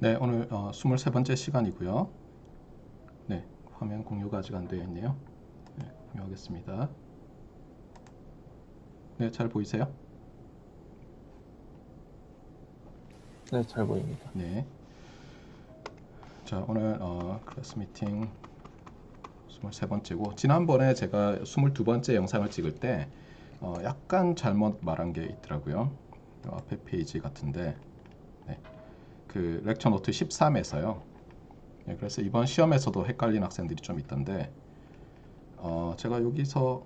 네, 오늘 23번째 시간이고요. 네, 화면 공유가 아직 안 되어 있네요. 네, 공유하겠습니다. 네, 잘 보이세요? 네, 잘 보입니다. 네. 자, 오늘 클래스 미팅 23번째고 지난번에 제가 22번째 영상을 찍을 때 약간 잘못 말한 게 있더라고요. 앞에 페이지 같은데 네, 그 렉처 노트 13에서요. 네, 그래서 이번 시험에서도 헷갈린 학생들이 좀 있던데 제가 여기서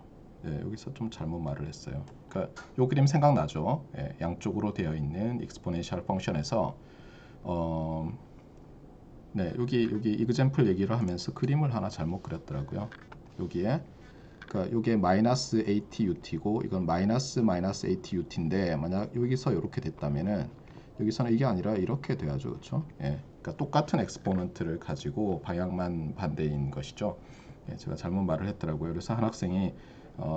좀 잘못 말을 했어요. 그러니까 요 그림 생각나죠? 예, 양쪽으로 되어 있는 exponential 펑션에서 네, 여기 example 얘기를 하면서 그림을 하나 잘못 그렸더라고요. 여기에 그러니까 이게 마이너스 ATUT고 이건 마이너스 ATUT인데 만약 여기서 이렇게 됐다면은 여기서는 이게 아니라 이렇게 돼야죠, 그렇죠? 예, 그러니까 똑같은 엑스포넌트를 가지고 방향만 반대인 것이죠. 예, 제가 잘못 말을 했더라고요. 그래서 한 학생이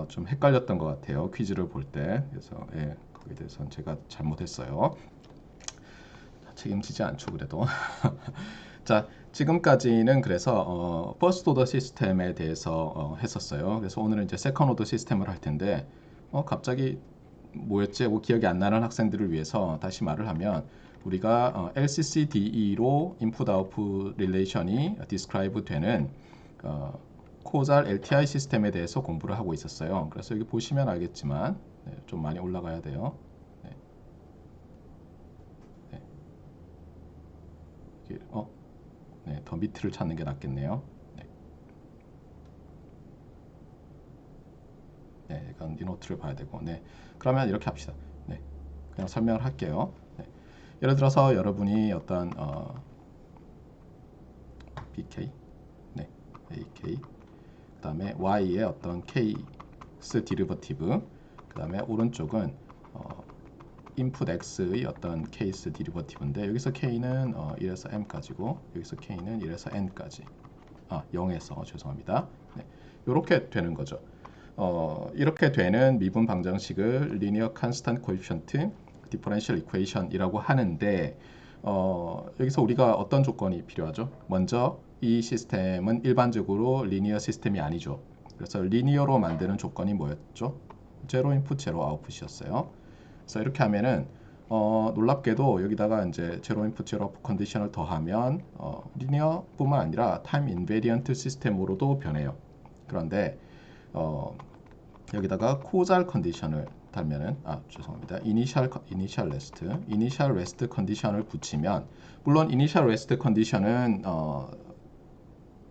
좀 헷갈렸던 것 같아요. 퀴즈를 볼 때. 그래서 예, 거기에 대해서는 제가 잘못했어요. 책임지지 않죠, 그래도. 자, 지금까지는 그래서 퍼스트 오더 시스템에 대해서 했었어요. 그래서 오늘은 이제 세컨 오더 시스템을 할 텐데 갑자기 뭐였지? 뭐 기억이 안 나는 학생들을 위해서 다시 말을 하면 우리가 LCCDE로 인풋 아웃풋 릴레이션이 디스크라이브 되는 코잘 LTI 시스템에 대해서 공부를 하고 있었어요. 그래서 여기 보시면 알겠지만 네, 좀 많이 올라가야 돼요. 네, 네. 네, 더 밑을 찾는 게 낫겠네요. 네, 네, 이건 이 노트를 봐야 되고, 네, 그러면 이렇게 합시다. 네, 그냥 설명을 할게요. 네, 예를 들어서 여러분이 어떤 BK, 네, AK, 그 다음에 Y의 어떤 K스 디리버티브, 그 다음에 오른쪽은 인풋 X의 어떤 케이스 디리버티브인데 여기서 K는 1에서 M까지고 여기서 K는 1에서 N까지 0에서 죄송합니다. 네, 이렇게 되는 거죠. 이렇게 되는 미분 방정식을 linear constant coefficient differential equation이라고 하는데 여기서 우리가 어떤 조건이 필요하죠? 먼저 이 시스템은 일반적으로 리니어 시스템이 아니죠. 그래서 리니어로 만드는 조건이 뭐였죠? 제로 인풋 제로 아웃풋이었어요. 그래서 이렇게 하면은 놀랍게도 여기다가 이제 제로 인풋 제로 아웃풋 컨디션을 더하면 리니어뿐만 아니라 타임 인베리언트 시스템으로도 변해요. 그런데 여기다가 코잘 컨디션을 달면은 죄송합니다. 이니셜 레스트 컨디션을 붙이면 물론 이니셜 레스트 컨디션은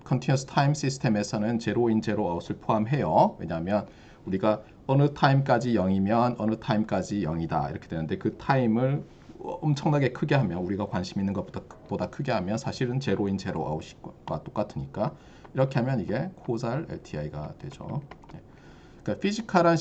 컨티뉴어스 타임 시스템에서는 제로인 제로 아웃을 포함해요. 왜냐하면 우리가 어느 타임까지 0이면 어느 타임까지 0이다 이렇게 되는데 그 타임을 엄청나게 크게 하면 우리가 관심 있는 것보다 크게 하면 사실은 제로인 제로 아웃과 똑같으니까 이렇게 하면 이게 코잘 LTI가 되죠. 네. 그러니까 피지컬한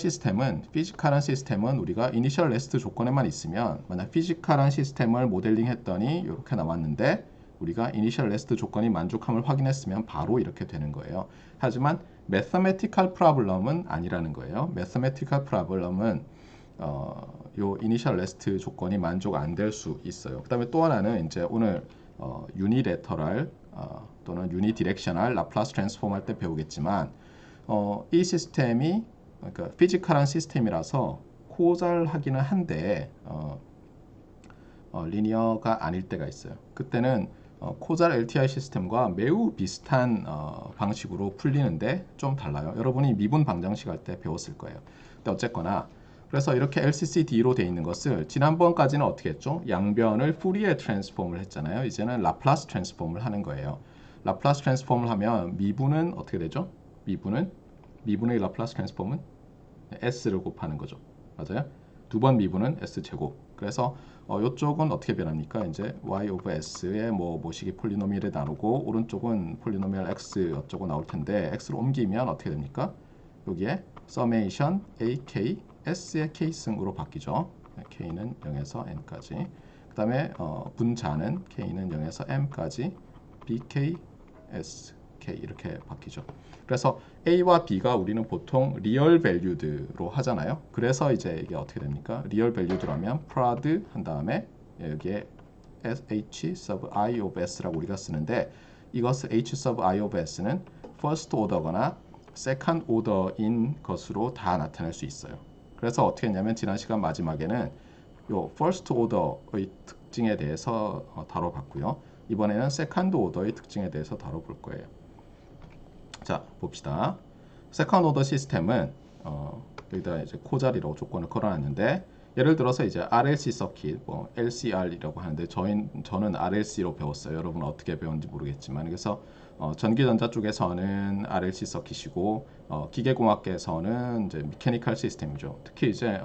시스템은 우리가 이니셜 레스트 조건에만 있으면 만약 피지컬한 시스템을 모델링 했더니 이렇게 나왔는데 우리가 이니셜 레스트 조건이 만족함을 확인했으면 바로 이렇게 되는 거예요. 하지만 매서메티컬 프로블럼은 아니라는 거예요. 매서메티컬 프로블럼은 요 이니셜 레스트 조건이 만족 안 될 수 있어요. 그다음에 또 하나는 이제 오늘 유니레터럴 또는 유니디렉셔널 라플라스 트랜스폼 할 때 배우겠지만 이 시스템이 그러니까 피지컬한 시스템이라서 코잘하기는 한데 리니어가 아닐 때가 있어요. 그때는 코잘 LTI 시스템과 매우 비슷한 방식으로 풀리는데 좀 달라요. 여러분이 미분 방정식 할 때 배웠을 거예요. 근데 어쨌거나 그래서 이렇게 LCCD로 되어 있는 것을 지난번까지는 어떻게 했죠? 양변을 푸리에 트랜스폼을 했잖아요. 이제는 라플라스 트랜스폼을 하는 거예요. 라플라스 트랜스폼을 하면 미분은 어떻게 되죠? 미분의 라플라스 트랜스폼은 s를 곱하는 거죠. 맞아요? 두 번 미분은 s제곱. 그래서 이쪽은 어떻게 변합니까? 이제 y 오브 s의 모식이 폴리노미얼에 나누고 오른쪽은 폴리노미얼 x 어쩌고 나올 텐데 x를 옮기면 어떻게 됩니까? 여기에 서메이션 ak s의 k승으로 바뀌죠. k는 0에서 n까지. 그 다음에 분자는 k는 0에서 m까지 bk s k 이렇게 바뀌죠. 그래서 A와 B가 우리는 보통 리얼 밸류드로 하잖아요. 그래서 이제 이게 어떻게 됩니까? 리얼 밸류드라면 프라드 한 다음에 여기에 H sub I of S라고 우리가 쓰는데 이것을 H sub I of S는 first order거나 second order인 것으로 다 나타낼 수 있어요. 그래서 어떻게 했냐면 지난 시간 마지막에는 요 first order의 특징에 대해서 다뤄봤고요. 이번에는 second order의 특징에 대해서 다뤄볼 거예요. 자, 봅시다. second order 시스템은 여기다 이제 코자리라고 조건을 걸어놨는데 예를 들어서 이제 RLC 서킷, 뭐 LCR이라고 하는데 저는 RLC로 배웠어요. 여러분은 어떻게 배웠는지 모르겠지만 그래서 전기전자 쪽에서는 RLC 서킷이고 기계공학계에서는 이제 미케니컬 시스템이죠. 특히 이제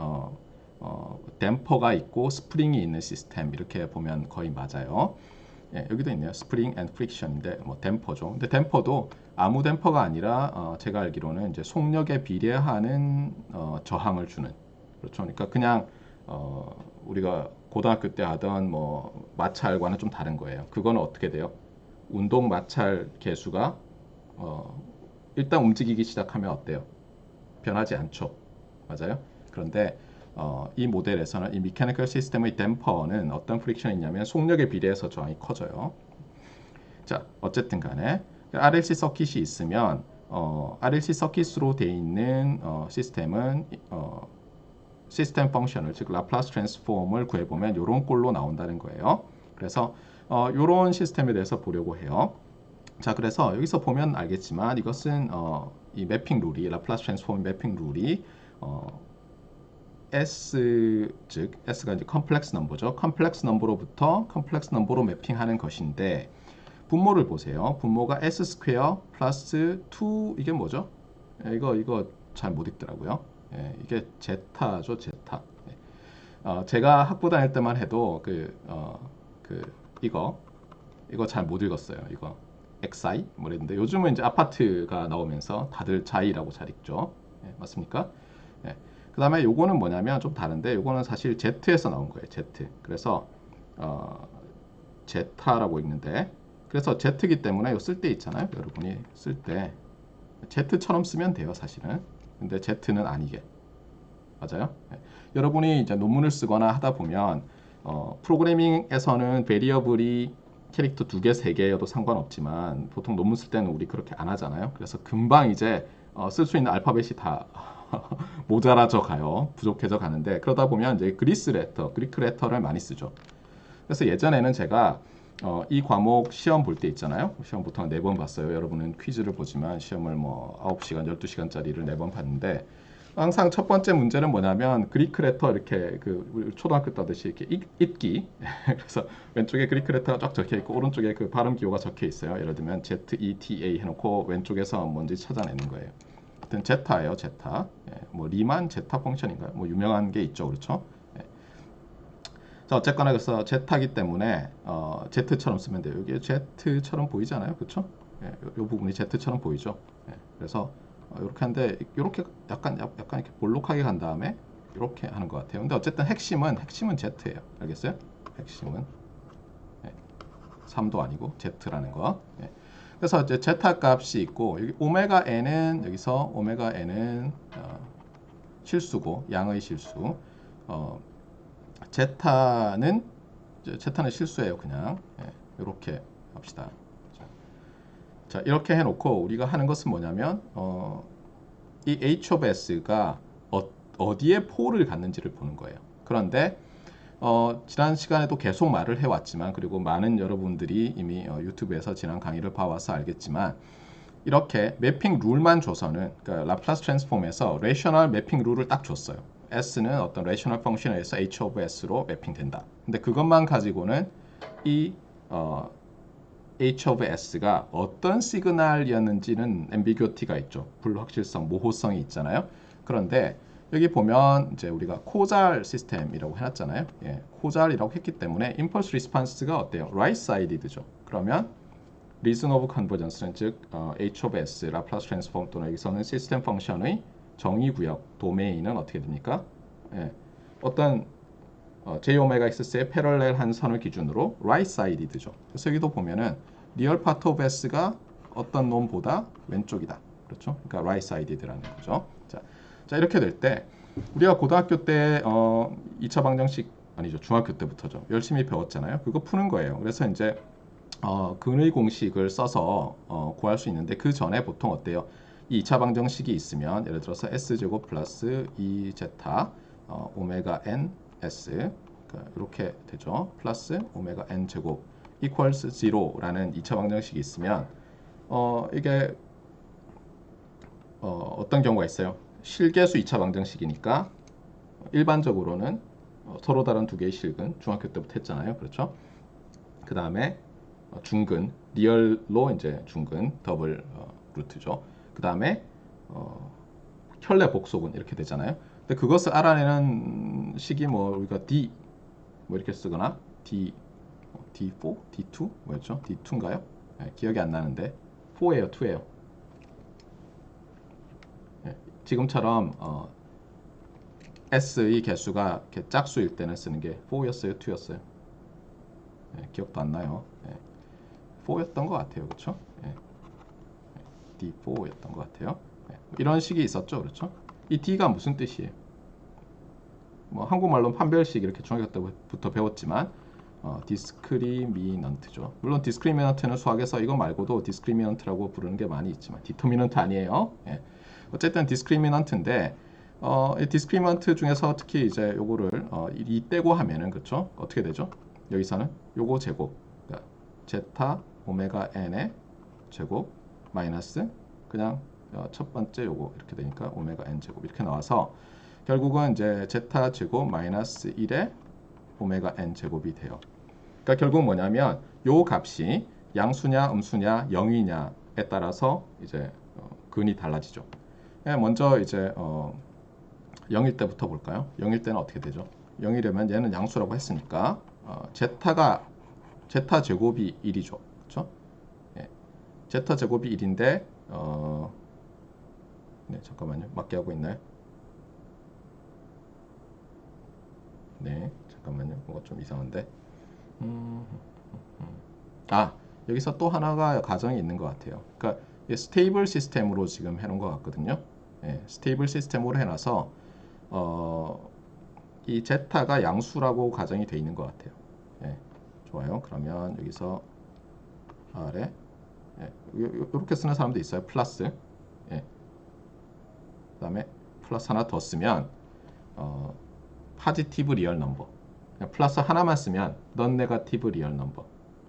댐퍼가 있고 스프링이 있는 시스템 이렇게 보면 거의 맞아요. 예, 여기도 있네요. 스프링 앤 프릭션인데 뭐 댐퍼죠. 근데 댐퍼도 아무 댐퍼가 아니라 제가 알기로는 이제 속력에 비례하는 저항을 주는 그렇죠. 그러니까 그냥 우리가 고등학교 때 하던 뭐 마찰과는 좀 다른 거예요. 그거는 어떻게 돼요? 운동 마찰 계수가 일단 움직이기 시작하면 어때요? 변하지 않죠. 맞아요? 그런데 이 모델에서는 이 미케니컬 시스템의 댐퍼는 어떤 프릭션이 있냐면 속력에 비례해서 저항이 커져요. 자, 어쨌든 간에 RLC 서킷이 있으면 RLC 서킷으로 되어 있는 시스템은 시스템 펑션을 즉 라플라스 트랜스폼을 구해보면 이런 꼴로 나온다는 거예요. 그래서 이런 시스템에 대해서 보려고 해요. 자, 그래서 여기서 보면 알겠지만 이것은 이 매핑 룰이 라플라스 트랜스폼 매핑 룰이 S 즉 S가 이제 컴플렉스 넘버죠. 컴플렉스 넘버로부터 컴플렉스 넘버로 매핑하는 것인데 분모를 보세요. 분모가 S 스퀘어 플러스 2 이게 뭐죠? 이거 잘 못 읽더라고요. 예, 이게 제타죠, 제타. 제가 학부 다닐 때만 해도 이거 잘 못 읽었어요. 이거 XI 뭐 이랬는데 요즘은 이제 아파트가 나오면서 다들 자이라고 잘 읽죠. 예, 맞습니까? 예. 그 다음에 요거는 뭐냐면 좀 다른데 요거는 사실 Z에서 나온 거예요. Z. 그래서 제타라고 읽는데 그래서 Z이기 때문에 요 쓸 때 있잖아요. 여러분이 쓸 때 Z처럼 쓰면 돼요. 사실은. 근데 Z는 아니게. 맞아요? 네. 여러분이 이제 논문을 쓰거나 하다 보면 프로그래밍에서는 베리어블이 캐릭터 2개, 3개여도 상관없지만 보통 논문 쓸 때는 우리 그렇게 안 하잖아요. 그래서 금방 이제 쓸 수 있는 알파벳이 다 모자라져 가요. 부족해져 가는데 그러다 보면 이제 그리스 레터를 많이 쓰죠. 그래서 예전에는 제가 이 과목 시험 볼 때 있잖아요. 시험 보통 4번 봤어요. 여러분은 퀴즈를 보지만 시험을 뭐 9시간, 12시간짜리를 4번 봤는데 항상 첫 번째 문제는 뭐냐면 그리크 레터 이렇게 우리 초등학교 때 하듯이 이렇게 읽기. 그래서 왼쪽에 그리크 레터가 쫙 적혀 있고 오른쪽에 그 발음 기호가 적혀 있어요. 예를 들면 ZETA 해놓고 왼쪽에서 뭔지 찾아내는 거예요. 하여튼 제타예요, 제타. 예, 뭐 리만 제타 펑션인가요? 뭐 유명한 게 있죠, 그렇죠? 예. 자, 어쨌거나 그래서 제타기 때문에 Z처럼 쓰면 돼요. 여기 Z처럼 보이잖아요, 그렇죠? 예, 요 부분이 Z처럼 보이죠. 예, 그래서 이렇게 하는데 이렇게 약간 이렇게 볼록하게 간 다음에 이렇게 하는 것 같아요. 근데 어쨌든 핵심은 Z예요. 알겠어요? 핵심은 3도 아니고 Z라는 거. 예. 그래서 이제 제타 값이 있고 여기 오메가 n은 여기서 오메가 n은 실수고 양의 실수. 제타는 실수예요. 그냥 이렇게 합시다. 자, 이렇게 해놓고 우리가 하는 것은 뭐냐면 이 H of S가 어디에 폴을 갖는지를 보는 거예요. 그런데 지난 시간에도 계속 말을 해왔지만 그리고 많은 여러분들이 이미 유튜브에서 지난 강의를 봐와서 알겠지만 이렇게 매핑 룰만 줘서는 그러니까 라플라스 트랜스폼에서 레이셔널 매핑 룰을 딱 줬어요. S는 어떤 레이셔널 펑션에 의해서 H of S로 매핑된다. 근데 그것만 가지고는 이 H of S가 어떤 시그널이었는지는 앰비규어티가 있죠. 불확실성, 모호성이 있잖아요. 그런데 여기 보면 이제 우리가 코잘 시스템이라고 해놨잖아요. 예, 코잘이라고 했기 때문에 임펄스 리스판스가 어때요? right sided죠. 그러면 reason of convergence는 즉 H of S, 라플라스 트랜스폼 또는 여기서는 시스템 펑션의 정의 구역, 도메인은 어떻게 됩니까? 예, 어떤 j 오메가 x의 패럴렐한 선을 기준으로 right sided죠. 그래서 여기도 보면은 리얼 파트 오브 s가 어떤 놈보다 왼쪽이다. 그렇죠? 그러니까 right sided라는 거죠. 자, 이렇게 될 때 우리가 고등학교 때 2차 방정식 아니죠. 중학교 때부터죠. 열심히 배웠잖아요. 그거 푸는 거예요. 그래서 이제 근의 공식을 써서 구할 수 있는데 그 전에 보통 어때요? 이 2차 방정식이 있으면 예를 들어서 s제곱 플러스 2제타 오메가 n s 그러니까 이렇게 되죠. 플러스 오메가 n 제곱 equals 0라는 2차 방정식이 있으면 이게 어떤 경우가 있어요. 실계수 2차 방정식이니까 일반적으로는 서로 다른 두 개의 실근 중학교 때부터 했잖아요. 그렇죠? 그 다음에 중근 리얼로 이제 중근 더블 루트죠. 그 다음에 혈내 복소근 이렇게 되잖아요. 근데 그것을 알아내는 식이 뭐 우리가 D 뭐 이렇게 쓰거나 D4, D2 뭐였죠? D2인가요? 네, 기억이 안 나는데 4예요, 2예요. 네, 지금처럼 S의 개수가 이렇게 짝수일 때는 쓰는 게 4였어요, 2였어요? 네, 기억도 안 나요. 네, 4였던 것 같아요, 그렇죠? 네, D4였던 것 같아요. 네, 이런 식이 있었죠, 그렇죠? 이 D가 무슨 뜻이에요? 뭐 한국말로는 판별식 이렇게 중학교 때부터 배웠지만 디스크리미넌트죠. 물론 디스크리미넌트는 수학에서 이거 말고도 디스크리미넌트라고 부르는 게 많이 있지만 디터미넌트 아니에요. 예. 어쨌든 디스크리미넌트인데 이 디스크리미넌트 중에서 특히 이제 요거를 이 떼고 하면은 그렇죠? 어떻게 되죠? 여기서는 요거 제곱 그러니까 제타 오메가 n의 제곱 마이너스 그냥 첫 번째 요거 이렇게 되니까 오메가 n 제곱 이렇게 나와서 결국은 이제 제타 제곱 마이너스 1의 오메가 n 제곱이 돼요. 그러니까 결국 뭐냐면 요 값이 양수냐 음수냐 0이냐에 따라서 이제 근이 달라지죠. 먼저 이제 0일 때부터 볼까요? 0일 때는 어떻게 되죠? 0이려면 얘는 양수라고 했으니까 제타 제곱이 1이죠. 그렇죠? 예. 제타 제곱이 1인데 네, 잠깐만요. 맞게 하고 있나요? 네, 잠깐만요. 뭐가 좀 이상한데. 여기서 또 하나가 가정이 있는 것 같아요. 그러니까 스테이블 시스템으로 지금 해놓은 것 같거든요. 예, 스테이블 시스템으로 해놔서 이 제타가 양수라고 가정이 돼 있는 것 같아요. 예, 좋아요. 그러면 여기서 아래 이렇게 쓰는 사람도 있어요. 플러스. 예, 그다음에 플러스 하나 더 쓰면 파지티브 리얼 넘버. 플러스 하나만 쓰면 넌 네거티브 리얼 넘버.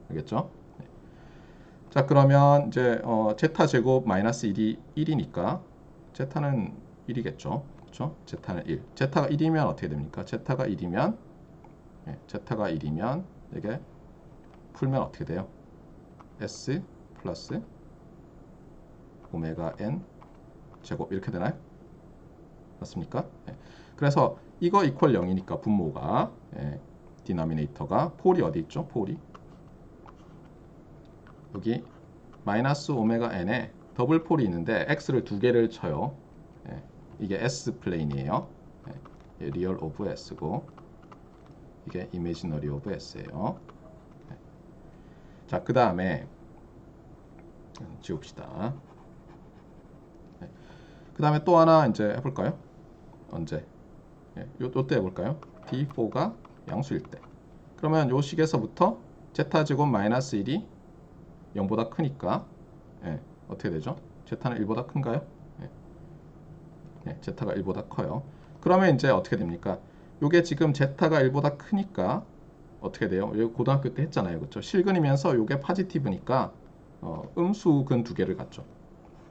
알겠죠? 네. 자, 그러면 이제 제타 제곱 마이너스 1이 1이니까 제타는 1이겠죠. 그렇죠? 제타는 1. 제타가 1이면 어떻게 됩니까? 제타가 1이면 제타가 1이면 이게 풀면 어떻게 돼요? S 플러스 오메가 n 제곱 이렇게 되나요? 맞습니까? 네. 그래서 이거 이퀄 0이니까 분모가 디노미네이터가 폴이 어디 있죠? 폴이 여기 마이너스 오메가 n에 더블 폴이 있는데 x를 두 개를 쳐요. 이게 s 플레인이에요. 리얼 오브 s고 이게 이미지너리 오브 s예요. 자, 그 다음에 지웁시다. 그 다음에 또 하나 이제 해볼까요? 언제? 요때 해볼까요? D4가 양수일 때. 그러면 요 식에서부터 제타 제곱 마이너스 1이 0보다 크니까 어떻게 되죠? 제타는 1보다 큰가요? 제타가 1보다 커요. 그러면 이제 어떻게 됩니까? 요게 지금 제타가 1보다 크니까 어떻게 돼요? 여기 고등학교 때 했잖아요. 그렇죠? 실근이면서 요게 파지티브니까 음수근 두 개를 갖죠.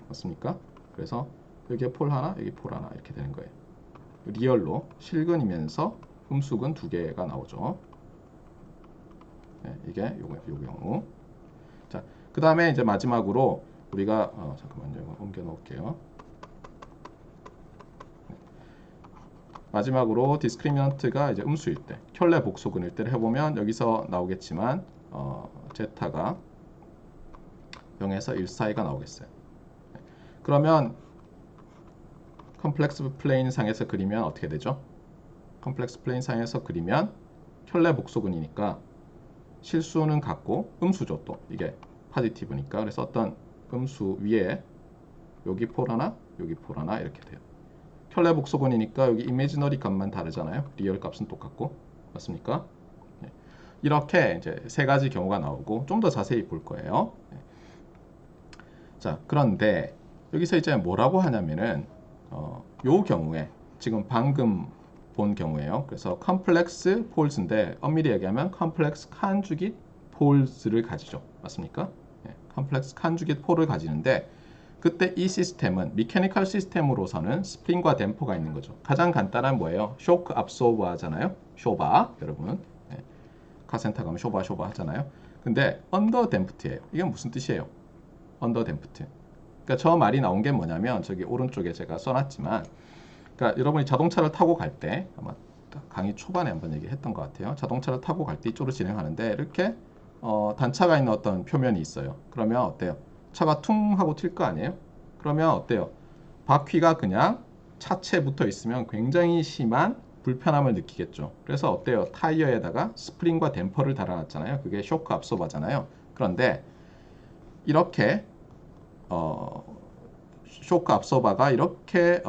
맞습니까? 그래서 여기에 폴 하나, 여기 폴 하나 이렇게 되는 거예요. 리얼로 실근이면서 음수근 두 개가 나오죠. 이게 요 경우. 자, 그 다음에 이제 마지막으로 우리가 잠깐만요. 이거 옮겨 놓을게요. 마지막으로 디스크리미넌트가 이제 음수일 때, 켤레 복소근일 때를 해보면 여기서 나오겠지만 제타가 0에서 1 사이가 나오겠어요. 그러면 컴플렉스 플레인 상에서 그리면 어떻게 되죠? 컴플렉스 플레인 상에서 그리면 켤레 복소근이니까 실수는 같고 음수죠. 또 이게 파지티브니까. 그래서 어떤 음수 위에 여기 폴 하나, 여기 폴 하나 이렇게 돼요. 켤레 복소근이니까 여기 이미지너리 값만 다르잖아요. 리얼 값은 똑같고. 맞습니까? 이렇게 이제 세 가지 경우가 나오고 좀 더 자세히 볼 거예요. 자, 그런데 여기서 이제 뭐라고 하냐면은 요 경우에 지금 방금 본 경우에요. 그래서 컴플렉스 폴즈인데 엄밀히 얘기하면 컴플렉스 칸주깃 폴즈를 가지죠. 맞습니까? 컴플렉스 칸주깃 폴을 가지는데 그때 이 시스템은 미케니컬 시스템으로서는 스프링과 댐퍼가 있는 거죠. 가장 간단한 뭐예요? 쇼크 압소버 하잖아요. 쇼바 여러분. 카센터 가면 쇼바 하잖아요. 근데 언더 댐프트예요. 이게 무슨 뜻이에요? 언더 댐프트. 그러니까 저 말이 나온 게 뭐냐면 저기 오른쪽에 제가 써놨지만 그러니까 여러분이 자동차를 타고 갈 때 아마 강의 초반에 한번 얘기했던 것 같아요. 자동차를 타고 갈 때 이쪽으로 진행하는데 이렇게 단차가 있는 어떤 표면이 있어요. 그러면 어때요? 차가 퉁 하고 튈 거 아니에요? 그러면 어때요? 바퀴가 그냥 차체에 붙어 있으면 굉장히 심한 불편함을 느끼겠죠. 그래서 어때요? 타이어에다가 스프링과 댐퍼를 달아놨잖아요. 그게 쇼크 압소버잖아요. 그런데 이렇게 쇼크 압소버가 이렇게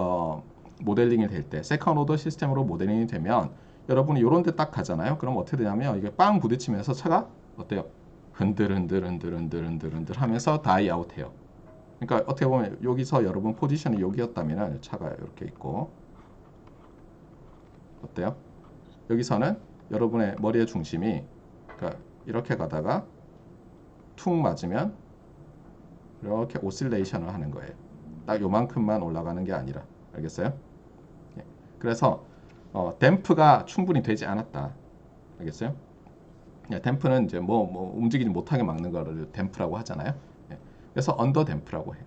모델링이 될 때 세컨 오더 시스템으로 모델링이 되면 여러분이 이런 데 딱 가잖아요. 그럼 어떻게 되냐면 이게 빵 부딪히면서 차가 어때요? 흔들 하면서 다이 아웃해요. 그러니까 어떻게 보면 여기서 여러분 포지션이 여기였다면 차가 이렇게 있고 어때요? 여기서는 여러분의 머리의 중심이 그러니까 이렇게 가다가 툭 맞으면 이렇게 오실레이션을 하는 거예요. 딱 요만큼만 올라가는 게 아니라 알겠어요? 그래서 댐프가 충분히 되지 않았다. 알겠어요? 댐프는 이제 뭐 움직이지 못하게 막는 거를 댐프라고 하잖아요. 그래서 언더 댐프라고 해요.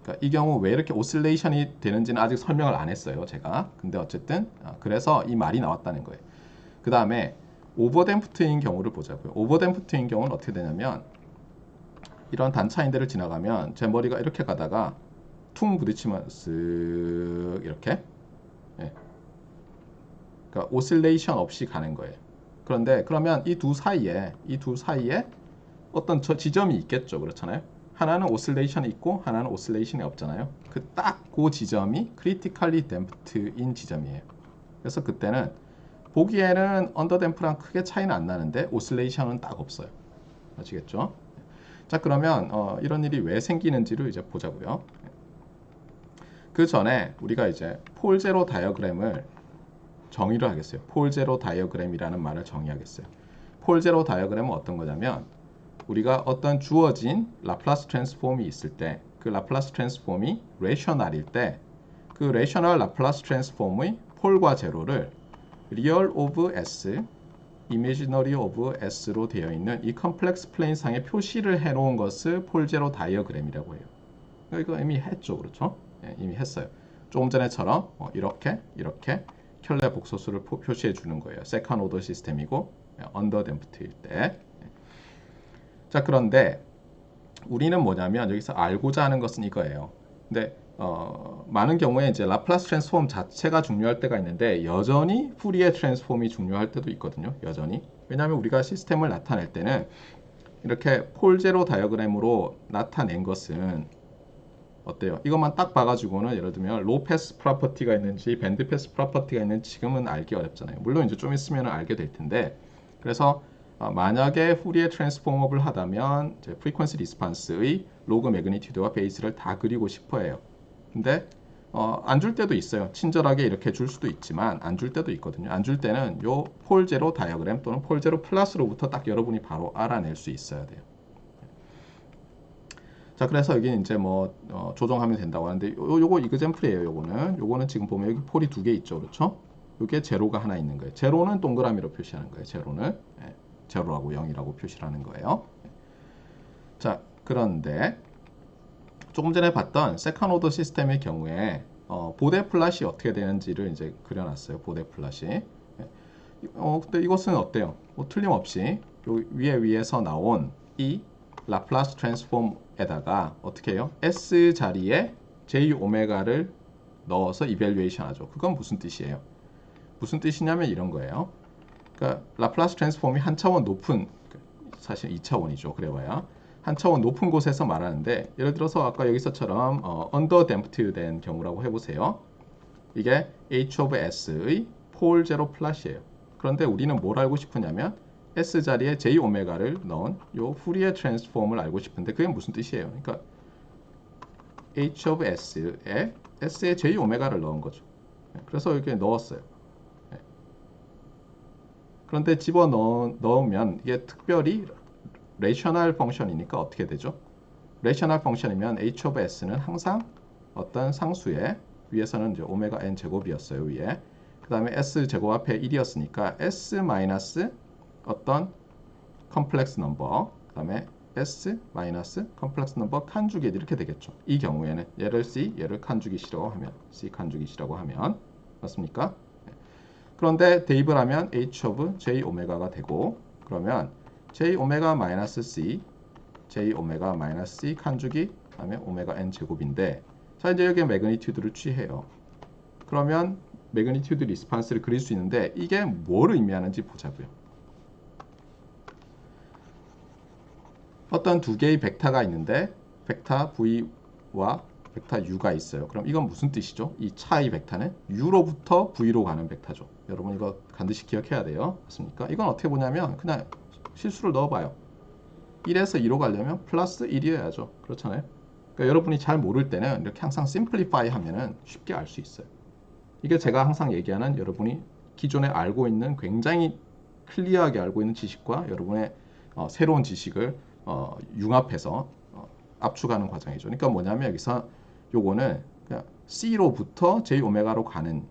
그러니까 이 경우 왜 이렇게 오실레이션이 되는지는 아직 설명을 안 했어요, 제가. 근데 어쨌든 그래서 이 말이 나왔다는 거예요. 그 다음에 오버댐프트인 경우를 보자고요. 오버댐프트인 경우는 어떻게 되냐면 이런 단차인대를 지나가면 제 머리가 이렇게 가다가 퉁 부딪히면 쓱 이렇게 그러니까 오실레이션 없이 가는 거예요. 그런데 그러면 이 두 사이에 어떤 지점이 있겠죠. 그렇잖아요. 하나는 오실레이션이 있고 하나는 오실레이션이 없잖아요. 그 지점이 크리티컬리 댐프트인 지점이에요. 그래서 그때는 보기에는 언더댐프랑 크게 차이는 안 나는데 오실레이션은 딱 없어요. 아시겠죠? 자, 그러면 이런 일이 왜 생기는지를 이제 보자고요. 그 전에 우리가 이제 폴제로 다이어그램을 정의를 하겠어요. 폴제로 다이어그램이라는 말을 정의하겠어요. 폴제로 다이어그램은 어떤 거냐면 우리가 어떤 주어진 라플라스 트랜스폼이 있을 때 그 라플라스 트랜스폼이 레셔널일 때 그 레셔널 라플라스 트랜스폼의 폴과 제로를 리얼 오브 S, 이미지너리 오브 S로 되어 있는 이 컴플렉스 플레인 상에 표시를 해놓은 것을 폴제로 다이어그램이라고 해요. 이거 이미 했죠, 그렇죠? 이미 했어요. 조금 전에처럼 이렇게 켈레 복소수를 표시해 주는 거예요. 세컨 오더 시스템이고 언더 댐프트일 때. 자, 그런데 우리는 뭐냐면 여기서 알고자 하는 것은 이거예요. 근데 많은 경우에 이제 라플라스 트랜스폼 자체가 중요할 때가 있는데 여전히 푸리에 트랜스폼이 중요할 때도 있거든요. 여전히. 왜냐하면 우리가 시스템을 나타낼 때는 이렇게 폴제로 다이어그램으로 나타낸 것은 어때요? 이것만 딱 봐가지고는 예를 들면 로 패스 프로퍼티가 있는지 밴드 패스 프로퍼티가 있는지 지금은 알기 어렵잖아요. 물론 이제 좀 있으면 알게 될 텐데 그래서 만약에 후리에 트랜스폼업을 하다면 이제 프리퀀시 리스판스의 로그 매그니튜드와 베이스를 다 그리고 싶어 해요. 근데 안 줄 때도 있어요. 친절하게 이렇게 줄 수도 있지만 안 줄 때도 있거든요. 안 줄 때는 요 폴제로 다이어그램 또는 폴제로 플러스로부터 딱 여러분이 바로 알아낼 수 있어야 돼요. 자, 그래서 여기 이제 뭐 조정하면 된다고 하는데 요거 이그젬플이에요. 요거는 지금 보면 여기 폴이 두 개 있죠, 그렇죠? 요게 제로가 하나 있는 거예요. 제로는 동그라미로 표시하는 거예요. 제로는 제로라고 0이라고 표시를 하는 거예요. 자, 그런데 조금 전에 봤던 세컨 오더 시스템의 경우에 보데 플랫이 어떻게 되는지를 이제 그려놨어요. 보데 플랫이. 근데 이것은 어때요? 뭐 틀림없이 요 위에서 나온 이 라플라스 트랜스폼에다가 어떻게 해요? S 자리에 J 오메가를 넣어서 이밸류에이션 하죠. 그건 무슨 뜻이에요? 무슨 뜻이냐면 이런 거예요. 그러니까 라플라스 트랜스폼이 한 차원 높은, 사실 2차원이죠. 그래봐야 한 차원 높은 곳에서 말하는데 예를 들어서 아까 여기서처럼 언더 댐프트 된 경우라고 해보세요. 이게 H of S의 폴 제로 플랫이에요. 그런데 우리는 뭘 알고 싶으냐면 S 자리에 J 오메가를 넣은 요 후리에 트랜스폼을 알고 싶은데 그게 무슨 뜻이에요? 그러니까 H of S에 J 오메가를 넣은 거죠. 그래서 이렇게 넣었어요. 그런데 집어 넣으면 이게 특별히 레이셔널 펑션이니까 어떻게 되죠? 레이셔널 펑션이면 H of S는 항상 어떤 상수의 위에서는 이제 오메가 n 제곱이었어요. 위에. 그 다음에 S 제곱 앞에 1이었으니까 S 마이너스 어떤 컴플렉스 넘버 그 다음에 S 마이너스 컴플렉스 넘버 칸주기 이렇게 되겠죠. 이 경우에는 얘를 C, 얘를 칸주기시라고 하면 C 칸주기시라고 하면 맞습니까? 그런데 대입을 하면 H of J 오메가가 되고 그러면 J 오메가 마이너스 C J 오메가 마이너스 C 칸주기 그다음에 오메가 n 제곱인데 자 이제 여기에 매그니튜드를 취해요. 그러면 매그니튜드 리스판스를 그릴 수 있는데 이게 뭘 의미하는지 보자고요. 어떤 두 개의 벡터가 있는데 벡터 V와 벡터 U가 있어요. 그럼 이건 무슨 뜻이죠? 이 차의 벡터는 U로부터 V로 가는 벡터죠. 여러분 이거 반드시 기억해야 돼요. 맞습니까? 이건 어떻게 보냐면 그냥 실수를 넣어봐요. 1에서 2로 가려면 플러스 1이어야죠. 그렇잖아요. 그러니까 여러분이 잘 모를 때는 이렇게 항상 심플리파이 하면은 쉽게 알 수 있어요. 이게 제가 항상 얘기하는 여러분이 기존에 알고 있는 굉장히 클리어하게 알고 있는 지식과 여러분의 새로운 지식을 융합해서 압축하는 과정이죠. 그러니까 뭐냐면 여기서 요거는 그냥 C로부터 J 오메가로 가는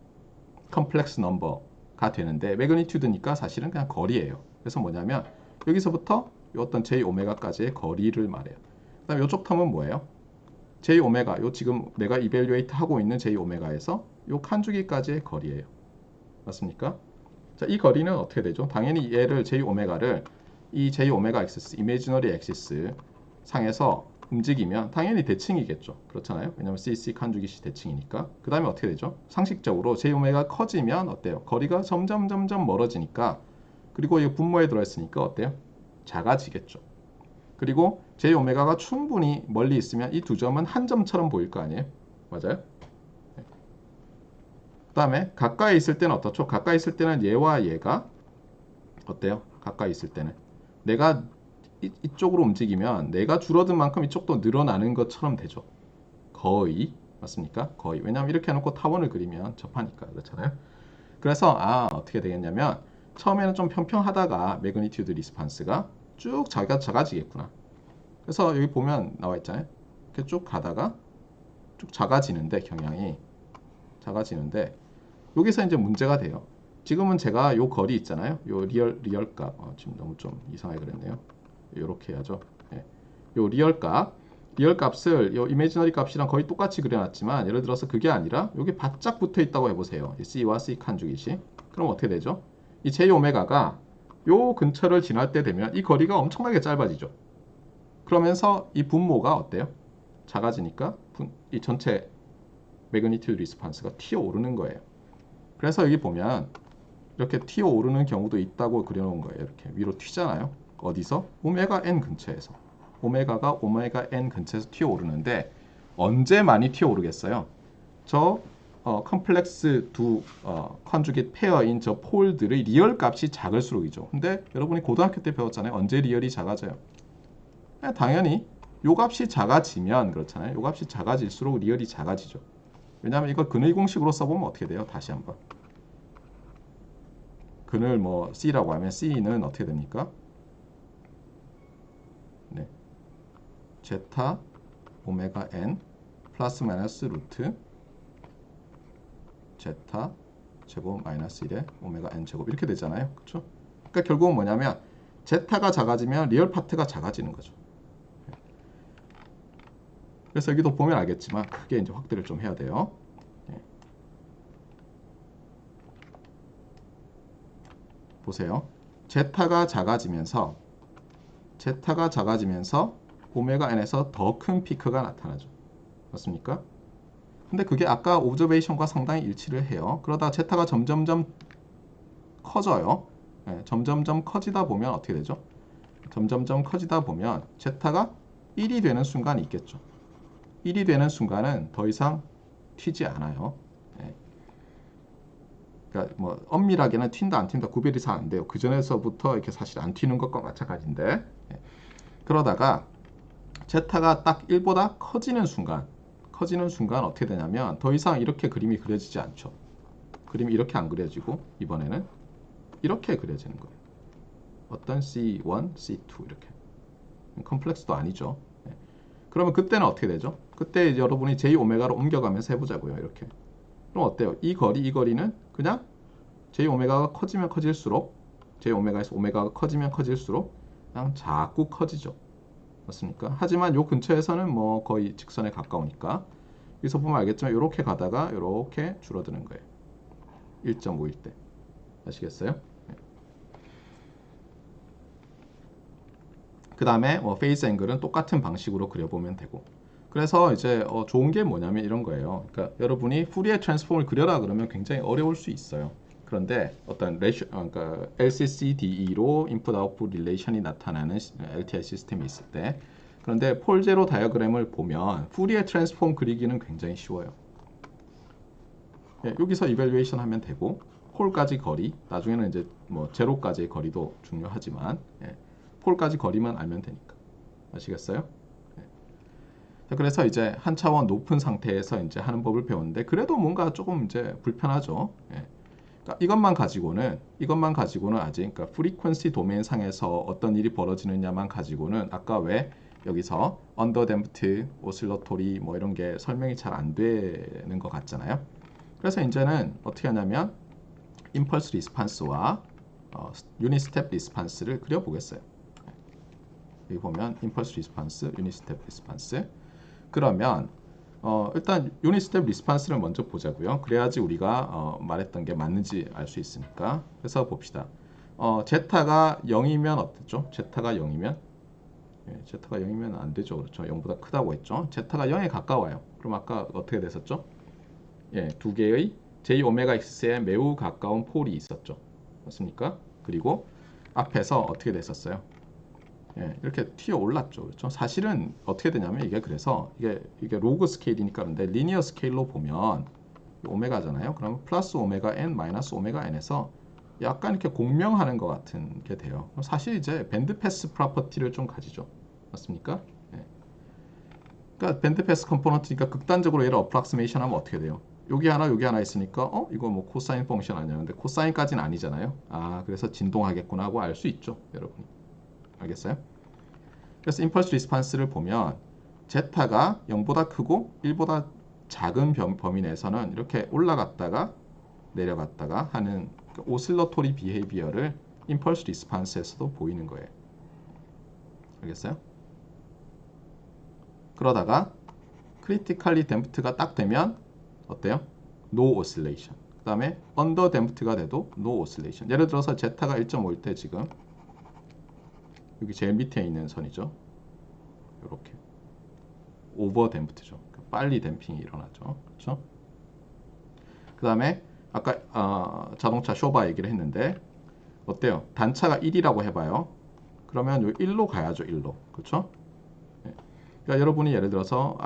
컴플렉스 넘버가 되는데 매그니튜드니까 사실은 그냥 거리예요. 그래서 뭐냐면 여기서부터 어떤 J 오메가까지의 거리를 말해요. 그다음에 이쪽 텀은 뭐예요? J 오메가 요 지금 내가 이벨리웨이트 하고 있는 J 오메가에서 요 칸주기까지의 거리예요. 맞습니까? 자, 이 거리는 어떻게 되죠? 당연히 얘를 J 오메가를 이 J 오메가 엑시스, 이미지너리 엑시스 상에서 움직이면 당연히 대칭이겠죠. 그렇잖아요. 왜냐면 CC 칸주기시 대칭이니까. 그 다음에 어떻게 되죠? 상식적으로 J 오메가 커지면 어때요? 거리가 점점 멀어지니까 그리고 이 분모에 들어있으니까 어때요? 작아지겠죠. 그리고 J 오메가가 충분히 멀리 있으면 이 두 점은 한 점처럼 보일 거 아니에요? 맞아요? 네. 그 다음에 가까이 있을 때는 어떻죠? 가까이 있을 때는 얘와 얘가 어때요? 가까이 있을 때는 내가 이쪽으로 움직이면 내가 줄어든 만큼 이쪽도 늘어나는 것처럼 되죠. 거의 맞습니까? 거의. 왜냐하면 이렇게 해놓고 타원을 그리면 접하니까 그렇잖아요. 그래서 어떻게 되겠냐면 처음에는 좀 평평하다가 매그니튜드 리스판스가 쭉 작아지겠구나. 그래서 여기 보면 나와 있잖아요. 이렇게 쭉 가다가 쭉 작아지는데 경향이 작아지는데 여기서 이제 문제가 돼요. 지금은 제가 요 거리 있잖아요. 요 리얼 값 지금 너무 좀 이상하게 그랬네요. 이렇게 해야죠. 네. 요 리얼 값을 요 이미지너리 값이랑 거의 똑같이 그려놨지만 예를 들어서 그게 아니라 여기 바짝 붙어 있다고 해보세요. C와 C 칸주기시. 그럼 어떻게 되죠? 이 J 오메가가 요 근처를 지날 때 되면 이 거리가 엄청나게 짧아지죠. 그러면서 이 분모가 어때요? 작아지니까 이 전체 매그니튜드 리스판스가 튀어오르는 거예요. 그래서 여기 보면 이렇게 튀어오르는 경우도 있다고 그려놓은 거예요. 이렇게 위로 튀잖아요. 어디서? 오메가 n 근처에서. 오메가가 오메가 n 근처에서 튀어오르는데 언제 많이 튀어오르겠어요? 저 컴플렉스 두 컨주게이트 페어인 저 폴들의 리얼 값이 작을수록이죠. 근데 여러분이 고등학교 때 배웠잖아요. 언제 리얼이 작아져요? 당연히 요 값이 작아지면 그렇잖아요. 요 값이 작아질수록 리얼이 작아지죠. 왜냐하면 이걸 근의 공식으로 써보면 어떻게 돼요? 다시 한번. 근을 뭐 C라고 하면 C는 어떻게 됩니까? 네. 제타 오메가 n 플러스 마이너스 루트 제타 제곱 마이너스 1의 오메가 n 제곱 이렇게 되잖아요. 그렇죠? 그러니까 결국은 뭐냐면 제타가 작아지면 리얼 파트가 작아지는 거죠. 그래서 여기도 보면 알겠지만 크게 이제 확대를 좀 해야 돼요. 네. 보세요. 제타가 작아지면서 오메가 n에서 더 큰 피크가 나타나죠. 맞습니까? 근데 그게 아까 오브저베이션과 상당히 일치를 해요. 그러다 제타가 점점점 커져요. 네, 점점점 커지다 보면 어떻게 되죠? 점점점 커지다 보면 제타가 1이 되는 순간이 있겠죠. 1이 되는 순간은 더 이상 튀지 않아요. 네. 그러니까 뭐 엄밀하게는 튄다 안 튄다 구별이 잘 안 돼요. 그 전에서부터 이렇게 사실 안 튀는 것과 마찬가지인데 그러다가 제타가 딱 1보다 커지는 순간 어떻게 되냐면 더 이상 이렇게 그림이 그려지지 않죠. 그림이 이렇게 안 그려지고 이번에는 이렇게 그려지는 거예요. 어떤 C1, C2 이렇게. 컴플렉스도 아니죠. 그러면 그때는 어떻게 되죠? 그때 여러분이 J 오메가로 옮겨가면서 해보자고요. 이렇게. 그럼 어때요? 이 거리는 그냥 J 오메가가 커지면 커질수록 J 오메가에서 오메가가 커지면 커질수록 그냥 자꾸 커지죠. 맞습니까? 하지만 요 근처에서는 뭐 거의 직선에 가까우니까 여기서 보면 알겠지만 이렇게 가다가 이렇게 줄어드는 거예요. 1.5일 때. 아시겠어요? 그 다음에 뭐 페이스 앵글은 똑같은 방식으로 그려보면 되고 그래서 이제 좋은 게 뭐냐면 이런 거예요. 그러니까 여러분이 푸리에 트랜스폼을 그려라 그러면 굉장히 어려울 수 있어요. 그런데 어떤 그러니까 LCCDE로 인풋 아웃풋 릴레이션이 나타나는 LTI 시스템이 있을 때 그런데 폴 제로 다이어그램을 보면 푸리에 트랜스폼 그리기는 굉장히 쉬워요. 여기서 이밸류에이션 하면 되고 폴까지 거리 나중에는 이제 뭐 제로까지의 거리도 중요하지만 폴까지 거리만 알면 되니까 아시겠어요? 자, 그래서 이제 한 차원 높은 상태에서 이제 하는 법을 배웠는데 그래도 뭔가 조금 이제 불편하죠. 그러니까 이것만 가지고는 아직 그러니까 프리퀀시 도메인 상에서 어떤 일이 벌어지느냐만 가지고는 아까 왜 여기서 언더댐프트, 오실러토리 뭐 이런 게 설명이 잘 안 되는 것 같잖아요. 그래서 이제는 어떻게 하냐면 임펄스 리스판스와 유닛 스텝 리스판스를 그려보겠어요. 여기 보면 임펄스 리스판스, 유닛 스텝 리스판스. 그러면 일단 유닛 스텝 리스판스를 먼저 보자고요. 그래야지 우리가 말했던 게 맞는지 알 수 있으니까. 그래서 봅시다. 제타가 0이면 어떻죠? 제타가 0이면 제타가 0이면 안 되죠. 그렇죠. 0보다 크다고 했죠. 제타가 0에 가까워요. 그럼 아까 어떻게 됐었죠? 두 개의 J 오메가 X에 매우 가까운 폴이 있었죠. 맞습니까? 그리고 앞에서 어떻게 됐었어요? 이렇게 튀어 올랐죠. 그렇죠? 사실은 어떻게 되냐면 이게 그래서 이게 로그 스케일이니까 그런데 리니어 스케일로 보면 오메가잖아요. 그러면 플러스 오메가 n 마이너스 오메가 n에서 약간 이렇게 공명하는 것 같은 게 돼요. 사실 이제 밴드 패스 프로퍼티를 좀 가지죠. 맞습니까? 그러니까 밴드 패스 컴포넌트니까 극단적으로 얘를 어프락시메이션 하면 어떻게 돼요? 여기 하나 있으니까 이거 뭐 코사인 펑션 아니야. 근데 코사인까지는 아니잖아요. 그래서 진동하겠구나 하고 알 수 있죠, 여러분이. 알겠어요? 그래서 임펄스 리스판스를 보면 제타가 0보다 크고 1보다 작은 범위 내에서는 이렇게 올라갔다가 내려갔다가 하는 오실러토리 비헤이비어를 임펄스 리스판스에서도 보이는 거예요. 알겠어요? 그러다가 크리티컬리 댐프트가 딱 되면 어때요? No oscillation. 그 다음에 언더 댐프트가 돼도 No oscillation. 예를 들어서 제타가 1.5일 때 지금 여기 제일 밑에 있는 선이죠. 이렇게 오버 댐프트죠. 빨리 댐핑이 일어나죠. 그렇죠? 그 다음에 아까 자동차 쇼바 얘기를 했는데 어때요? 단차가 1이라고 해봐요. 그러면 요 1로 가야죠. 1로. 그렇죠? 그러니까 여러분이 예를 들어서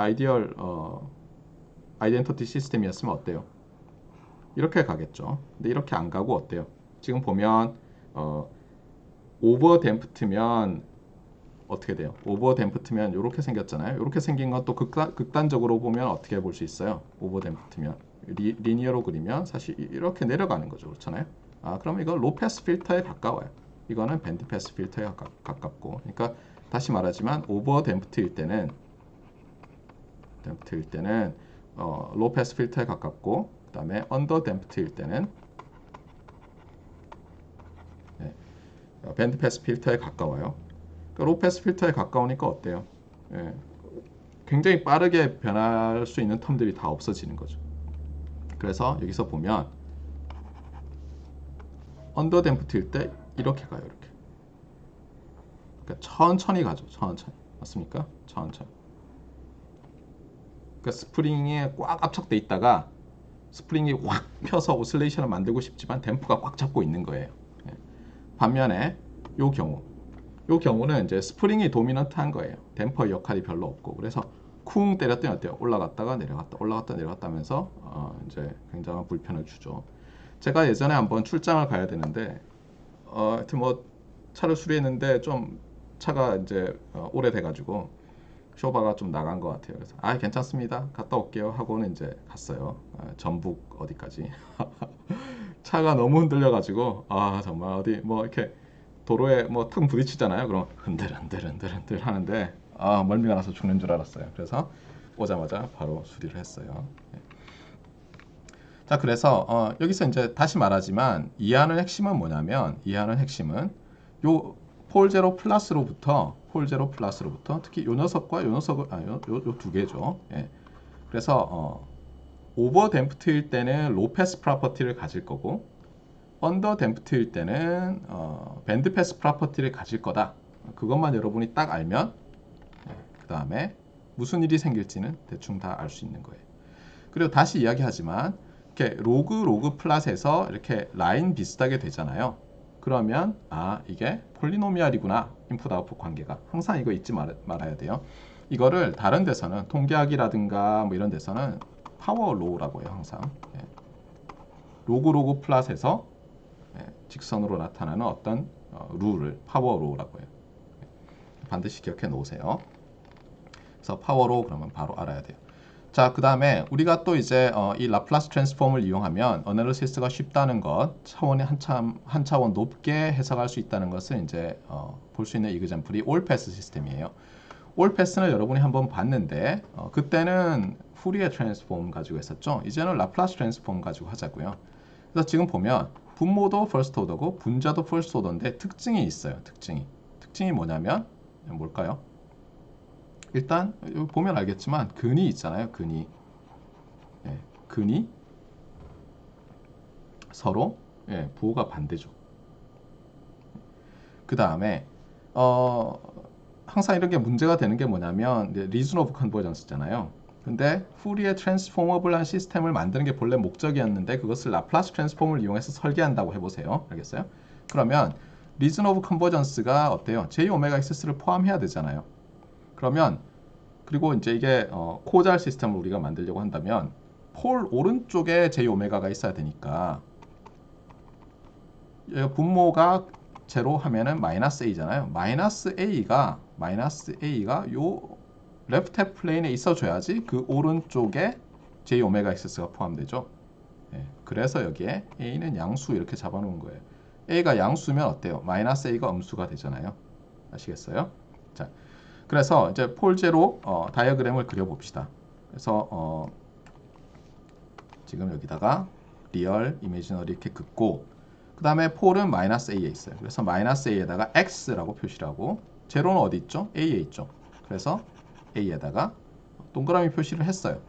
아이덴티티 시스템이었으면 어때요? 이렇게 가겠죠. 근데 이렇게 안 가고 어때요? 지금 보면 오버 댐프트면 어떻게 돼요? 오버 댐프트면 이렇게 생겼잖아요. 이렇게 생긴 건 또 극단적으로 보면 어떻게 볼 수 있어요? 오버 댐프트면 리니어로 그리면 사실 이렇게 내려가는 거죠. 그렇잖아요. 그러면 이거 로 패스 필터에 가까워요. 이거는 밴드 패스 필터에 가깝고. 그러니까 다시 말하지만 오버 댐프트일 때는 로 패스 필터에 가깝고 그다음에 언더 댐프트일 때는 밴드 패스 필터에 가까워요. 그러니까 로 패스 필터에 가까우니까 어때요? 굉장히 빠르게 변할 수 있는 텀들이 다 없어지는 거죠. 그래서 여기서 보면 언더 댐프트일 때 이렇게 가요. 이렇게. 그러니까 천천히 가죠. 천천히. 맞습니까? 천천히. 그러니까 스프링에 꽉 압착돼 있다가 스프링이 확 펴서 오실레이션을 만들고 싶지만 댐프가 꽉 잡고 있는 거예요. 반면에 요 경우는 이제 스프링이 도미넌트한 거예요. 댐퍼의 역할이 별로 없고 그래서 쿵 때렸더니 어때요? 올라갔다가 내려갔다 올라갔다 내려갔다 하면서 이제 굉장한 불편을 주죠. 제가 예전에 한번 출장을 가야 되는데 하여튼 뭐 차를 수리했는데 좀 차가 이제 오래돼가지고 쇼바가 좀 나간 것 같아요. 그래서 아 괜찮습니다. 갔다 올게요 하고는 이제 갔어요. 전북 어디까지. 차가 너무 흔들려가지고 아 정말 어디 뭐 이렇게 도로에 뭐 탁 부딪히잖아요. 그럼 흔들 하는데 아 멀미가 나서 죽는 줄 알았어요. 그래서 오자마자 바로 수리를 했어요. 예. 자 그래서 여기서 이제 다시 말하지만 이해하는 핵심은 뭐냐면 이해하는 핵심은 요 폴제로 플러스로부터 특히 요 녀석과 요 녀석을 요 두 개죠. 예. 그래서 오버 댐프트일 때는 로우 패스 프로퍼티를 가질 거고 언더 댐프트일 때는 밴드 패스 프로퍼티를 가질 거다. 그것만 여러분이 딱 알면 그 다음에 무슨 일이 생길지는 대충 다 알 수 있는 거예요. 그리고 다시 이야기하지만 이렇게 로그 플랫에서 이렇게 라인 비슷하게 되잖아요. 그러면 아 이게 폴리노미알이구나. 인풋 아웃풋 관계가 항상 이거 잊지 말아야 돼요. 이거를 다른 데서는 통계학이라든가 뭐 이런 데서는 파워 로우라고 해요. 항상 로그 플랫에서 직선으로 나타나는 어떤 룰을 파워 로우라고 해요. 반드시 기억해 놓으세요. 그래서 파워 로우 그러면 바로 알아야 돼요. 자, 그 다음에 우리가 또 이제 이 라플라스 트랜스폼을 이용하면 어널리시스가 쉽다는 것, 차원이 한 차원 높게 해석할 수 있다는 것을 이제 볼 수 있는 이그젬플이 올패스 시스템이에요. 올패스는 여러분이 한번 봤는데 그때는 후리에 트랜스폼 가지고 했었죠. 이제는 라플라스 트랜스폼 가지고 하자고요. 그래서 지금 보면 분모도 퍼스트 오더고 분자도 퍼스트 오더인데 특징이 있어요. 특징이 뭐냐면 뭘까요? 일단 여기 보면 알겠지만 근이 있잖아요. 근이 서로 부호가 반대죠. 그 다음에 항상 이런 게 문제가 되는 게 뭐냐면 리즌 오브 컨버전스잖아요. 근데 후리에 트랜스포머블한 시스템을 만드는 게 본래 목적이었는데 그것을 라플라스 트랜스폼을 이용해서 설계한다고 해보세요. 알겠어요? 그러면 리즌 오브 컨버전스가 어때요? JX를 포함해야 되잖아요. 그러면 그리고 이제 이게 코잘 시스템을 우리가 만들려고 한다면 폴 오른쪽에 J가 있어야 되니까 분모가 제로 하면은 마이너스 A잖아요. 마이너스 A가 요 레프트 플레인에 있어줘야지 그 오른쪽에 JX가 포함되죠. 그래서 여기에 A는 양수 이렇게 잡아놓은 거예요. A가 양수면 어때요? 마이너스 A가 음수가 되잖아요. 아시겠어요? 자, 그래서 이제 폴제로 다이어그램을 그려봅시다. 그래서 지금 여기다가 리얼, 이미지너리 이렇게 긋고 그 다음에 폴은 마이너스 A에 있어요. 그래서 마이너스 A에다가 X라고 표시를 하고 제로는 어디 있죠? A에 있죠. 그래서 A에다가 동그라미 표시를 했어요.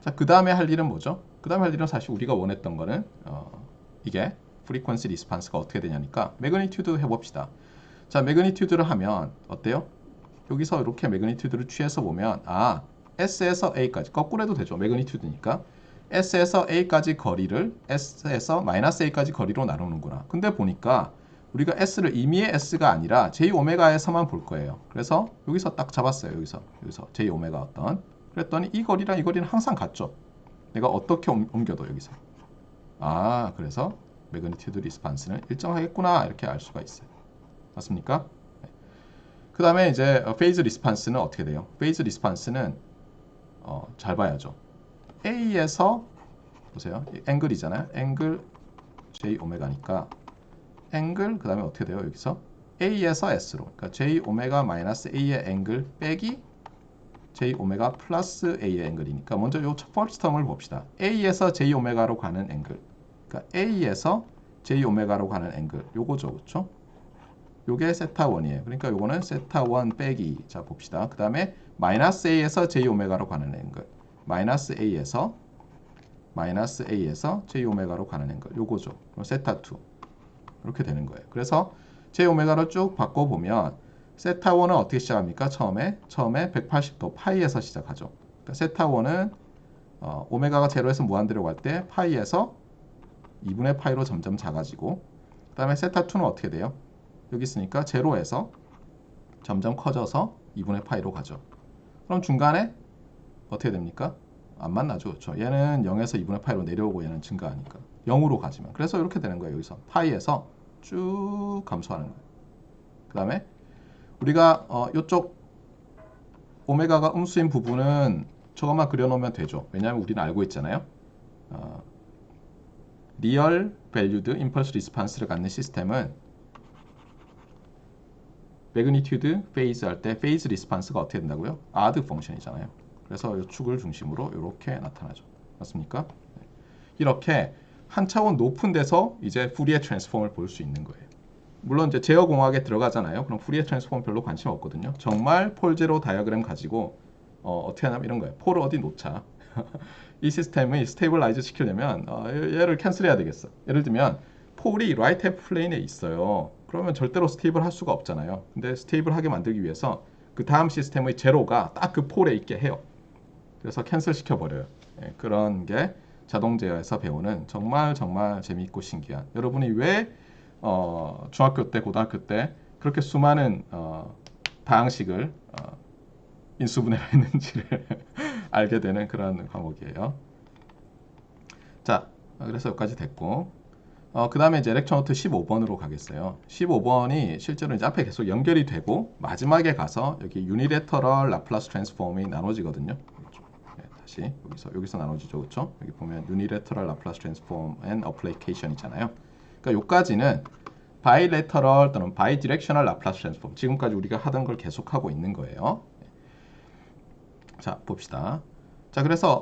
자, 그 다음에 할 일은 뭐죠? 그 다음에 할 일은 사실 우리가 원했던 거는 이게 프리퀀시 리스판스가 어떻게 되냐니까 매그니튜드 해봅시다. 자, 매그니튜드를 하면 어때요? 여기서 이렇게 매그니튜드를 취해서 보면 S에서 A까지 거꾸로 해도 되죠. 매그니튜드니까 S에서 A까지 거리를 S에서 마이너스 A까지 거리로 나누는구나. 근데 보니까 우리가 S를 임의의 S가 아니라 J오메가에서만 볼 거예요. 그래서 여기서 딱 잡았어요. 여기서 J오메가 어떤. 그랬더니 이 거리랑 이 거리는 항상 같죠. 내가 어떻게 옮겨도 여기서. 그래서 매그니튜드 리스판스는 일정하겠구나. 이렇게 알 수가 있어요. 맞습니까? 그 다음에 이제 페이즈 리스판스는 어떻게 돼요? 페이즈 리스판스는 잘 봐야죠. A에서 보세요. 앵글이잖아요. 앵글 J오메가니까 앵글 그 다음에 어떻게 돼요? 여기서 A에서 S로 그러니까 J오메가 마이너스 A의 앵글 빼기 J오메가 플러스 A의 앵글이니까 먼저 요 첫 번째 텀을 봅시다. A에서 J오메가로 가는 앵글 그러니까 A에서 J오메가로 가는 앵글 요거죠. 그렇죠? 요게 세타1이에요. 그러니까 요거는 세타1 빼기 자 봅시다. 그 다음에 마이너스 A에서 J오메가로 가는 앵글 마이너스 A에서 J오메가로 가는 앵글 요거죠. 그럼 세타2 이렇게 되는 거예요. 그래서 J오메가로 쭉 바꿔보면 세타1은 어떻게 시작합니까? 처음에 180도 파이에서 시작하죠. 그러니까 세타1은 오메가가 제로에서 무한대로 갈 때 파이에서 2분의 파이로 점점 작아지고 그 다음에 세타2는 어떻게 돼요? 여기 있으니까 제로에서 점점 커져서 2분의 파이로 가죠. 그럼 중간에 어떻게 됩니까? 안 만나죠. 그렇죠? 얘는 0에서 2분의 파이로 내려오고 얘는 증가하니까 0으로 가지만. 그래서 이렇게 되는 거예요. 여기서 파이에서 쭉 감소하는 거예요. 그 다음에 우리가 이쪽 오메가가 음수인 부분은 저것만 그려놓으면 되죠. 왜냐하면 우리는 알고 있잖아요. 리얼 밸류드 임펄스 리스판스를 갖는 시스템은 매그니튜드 페이즈 할 때 페이즈 리스판스가 어떻게 된다고요? 아드 펑션이잖아요. 그래서 이 축을 중심으로 이렇게 나타나죠. 맞습니까? 이렇게 한 차원 높은 데서 이제 푸리에 트랜스폼을 볼 수 있는 거예요. 물론 이제 제어 공학에 들어가잖아요. 그럼 푸리에 트랜스폼 별로 관심 없거든요. 정말 폴제로 다이어그램 가지고 어떻게 하냐면 이런 거예요. 폴을 어디 놓자. 이 시스템을 스테이블라이즈 시키려면 얘를 캔슬해야 되겠어. 예를 들면 폴이 라이트 해프 플레인에 있어요. 그러면 절대로 스테이블 할 수가 없잖아요. 근데 스테이블하게 만들기 위해서 그 다음 시스템의 제로가 딱 그 폴에 있게 해요. 그래서 캔슬 시켜버려요. 예, 그런 게 자동 제어에서 배우는 정말 재미있고 신기한. 여러분이 왜 중학교 때, 고등학교 때 그렇게 수많은 다항식을 인수분해를 했는지를 알게 되는 그런 과목이에요. 자, 그래서 여기까지 됐고, 그 다음에 이제 렉처 노트 15번으로 가겠어요. 15번이 실제로 이제 앞에 계속 연결이 되고 마지막에 가서 여기 유니레터럴 라플라스 트랜스폼이 나눠지거든요. 네, 다시 여기서 나눠지죠, 그렇죠? 여기 보면 유니레터럴 라플라스 트랜스폼 앤 어플리케이션 있잖아요. 그러니까 요까지는 바이레터럴 또는 바이디렉셔널 라플라스 트랜스폼, 지금까지 우리가 하던 걸 계속하고 있는 거예요. 자, 봅시다. 자, 그래서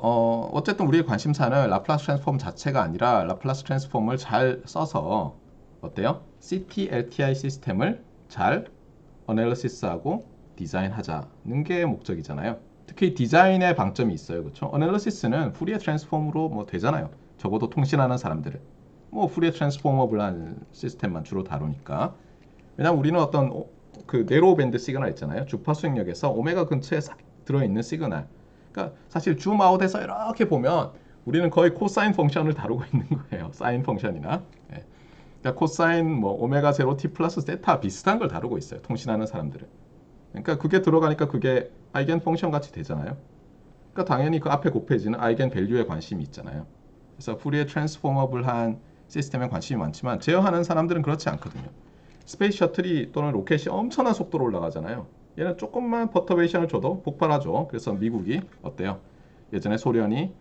어쨌든 우리의 관심사는 라플라스 트랜스폼 자체가 아니라 라플라스 트랜스폼을 잘 써서 어때요? CT-LTI 시스템을 잘 어널리시스하고 디자인하자는 게 목적이잖아요. 특히 디자인의 방점이 있어요. 그렇죠? 어널리시스는 푸리에 트랜스폼으로 뭐 되잖아요. 적어도 통신하는 사람들은 뭐 푸리에 트랜스포머블한 시스템만 주로 다루니까. 왜냐면 우리는 어떤 그 네로우 밴드 시그널 있잖아요. 주파수 영역에서 오메가 근처에 싹 들어있는 시그널. 그러니까 사실 줌 아웃해서 이렇게 보면 우리는 거의 코사인 펑션을 다루고 있는 거예요. 사인 펑션이나. 예. 그러니까 코사인 뭐 오메가 제로 t 플러스 세타 비슷한 걸 다루고 있어요. 통신하는 사람들은. 그러니까 그게 들어가니까 그게 아이겐 펑션 같이 되잖아요. 그러니까 당연히 그 앞에 곱해지는 아이겐 밸류에 관심이 있잖아요. 그래서 푸리에 트랜스포머블한 시스템에 관심이 많지만 제어하는 사람들은 그렇지 않거든요. 스페이스 셔틀이 또는 로켓이 엄청난 속도로 올라가잖아요. 얘는 조금만 퍼터베이션을 줘도 폭발하죠. 그래서 미국이 어때요? 예전에 소련이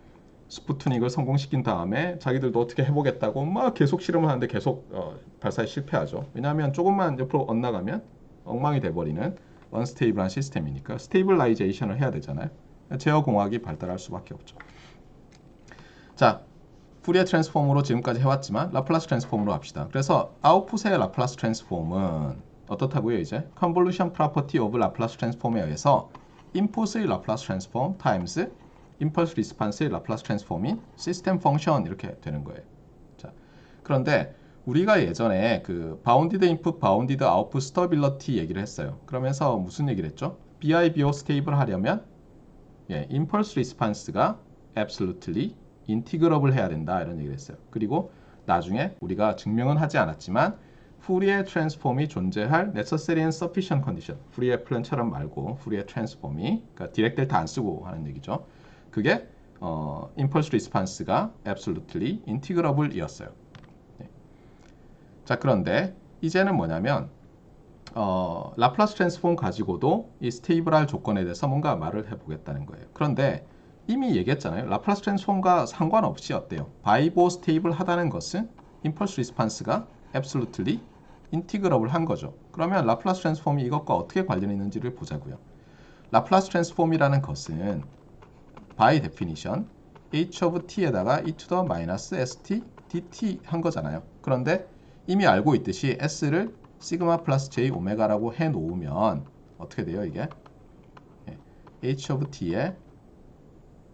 스푸트닉을 성공시킨 다음에 자기들도 어떻게 해보겠다고 막 계속 실험을 하는데 계속 발사에 실패하죠. 왜냐하면 조금만 옆으로 엇나가면 엉망이 돼버리는 언스테이블한 시스템이니까 스테이블라이제이션을 해야 되잖아요. 제어 공학이 발달할 수밖에 없죠. 자, 푸리에 트랜스폼으로 지금까지 해왔지만 라플라스 트랜스폼으로 합시다. 그래서 아웃풋의 라플라스 트랜스폼은 어떻다고요? 이제 컨볼루션 프로퍼티 오브 라플라스 트랜스폼에 의해서 인풋의 라플라스 트랜스폼 타임스 임펄스 리스판스의 라플라스 트랜스폼인 시스템 펑션 이렇게 되는 거예요. 자, 그런데 우리가 예전에 그 바운디드 인풋, 바운디드 아웃풋 스터빌러티 얘기를 했어요. 그러면서 무슨 얘기를 했죠? BIBO 스테이블 하려면 임펄스 리스판스가 absolutely 인티그러블 해야 된다 이런 얘기를 했어요. 그리고 나중에 우리가 증명은 하지 않았지만 푸리에 트랜스폼이 존재할 necessary and sufficient condition, 푸리에 플랜처럼 말고 푸리에 트랜스폼이 그러니까 디렉트를 다 안 쓰고 하는 얘기죠. 그게 impulse response가 absolutely integrable이었어요. 네. 자, 그런데 이제는 뭐냐면 라플라스 트랜스폼 가지고도 이 스테이블할 조건에 대해서 뭔가 말을 해보겠다는 거예요. 그런데 이미 얘기했잖아요. 라플라스 트랜스폼과 상관없이 어때요? 바이보 스테이블 하다는 것은 임펄스 리스판스가 absolutely 인티그러블 한 거죠. 그러면 라플라스 트랜스폼이 이것과 어떻게 관련이 있는지를 보자고요. 라플라스 트랜스폼이라는 것은 by definition h of t에다가 e to the minus st dt 한 거잖아요. 그런데 이미 알고 있듯이 s를 시그마 플러스 j 오메가라고 해 놓으면 어떻게 돼요, 이게? h of t에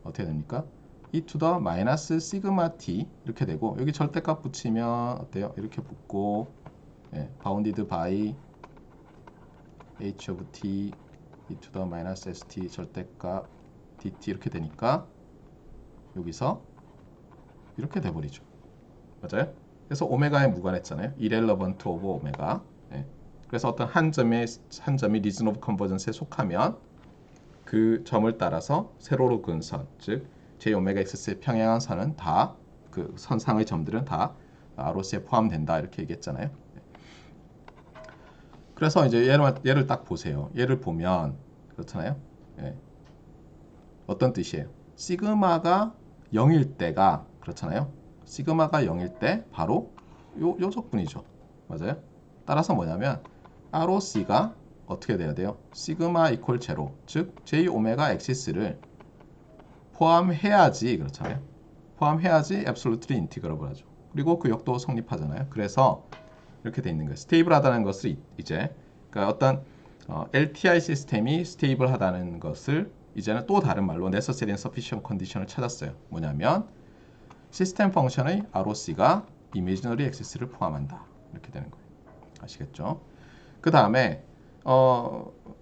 어떻게 됩니까? e to the minus 시그마 t 이렇게 되고 여기 절대값 붙이면 어때요? 이렇게 붙고 bounded by h of t e to the minus st 절대값 dt 이렇게 되니까 여기서 이렇게 돼버리죠. 맞아요? 그래서 오메가에 무관했잖아요. irrelevant of 오메가. 그래서 어떤 한 점이 reason of convergence에 속하면 그 점을 따라서 세로로 그은 선, 즉 j 오메가 x의 평행한 선은 다 그 선상의 점들은 다 ROC에 포함된다 이렇게 얘기했잖아요. 그래서 이제 얘를 딱 보세요. 얘를 보면 그렇잖아요. 예. 어떤 뜻이에요? 시그마가 0일 때가 그렇잖아요. 시그마가 0일 때 바로 요 적분이죠. 맞아요? 따라서 뭐냐면 ROC가 어떻게 돼야 돼요? 시그마 이퀄 제로, 즉 j 오메가 엑시스를 포함해야지 그렇잖아요. 포함해야지 absolutely integrable 하죠. 그리고 그 역도 성립하잖아요. 그래서 이렇게 돼 있는 거예요. 스테이블하다는 것을 이제 그러니까 어떤 LTI 시스템이 스테이블하다는 것을 이제는 또 다른 말로 necessary and sufficient condition을 찾았어요. 뭐냐면 시스템 펑션의 ROC가 imaginary axis를 포함한다. 이렇게 되는 거예요. 아시겠죠? 그 다음에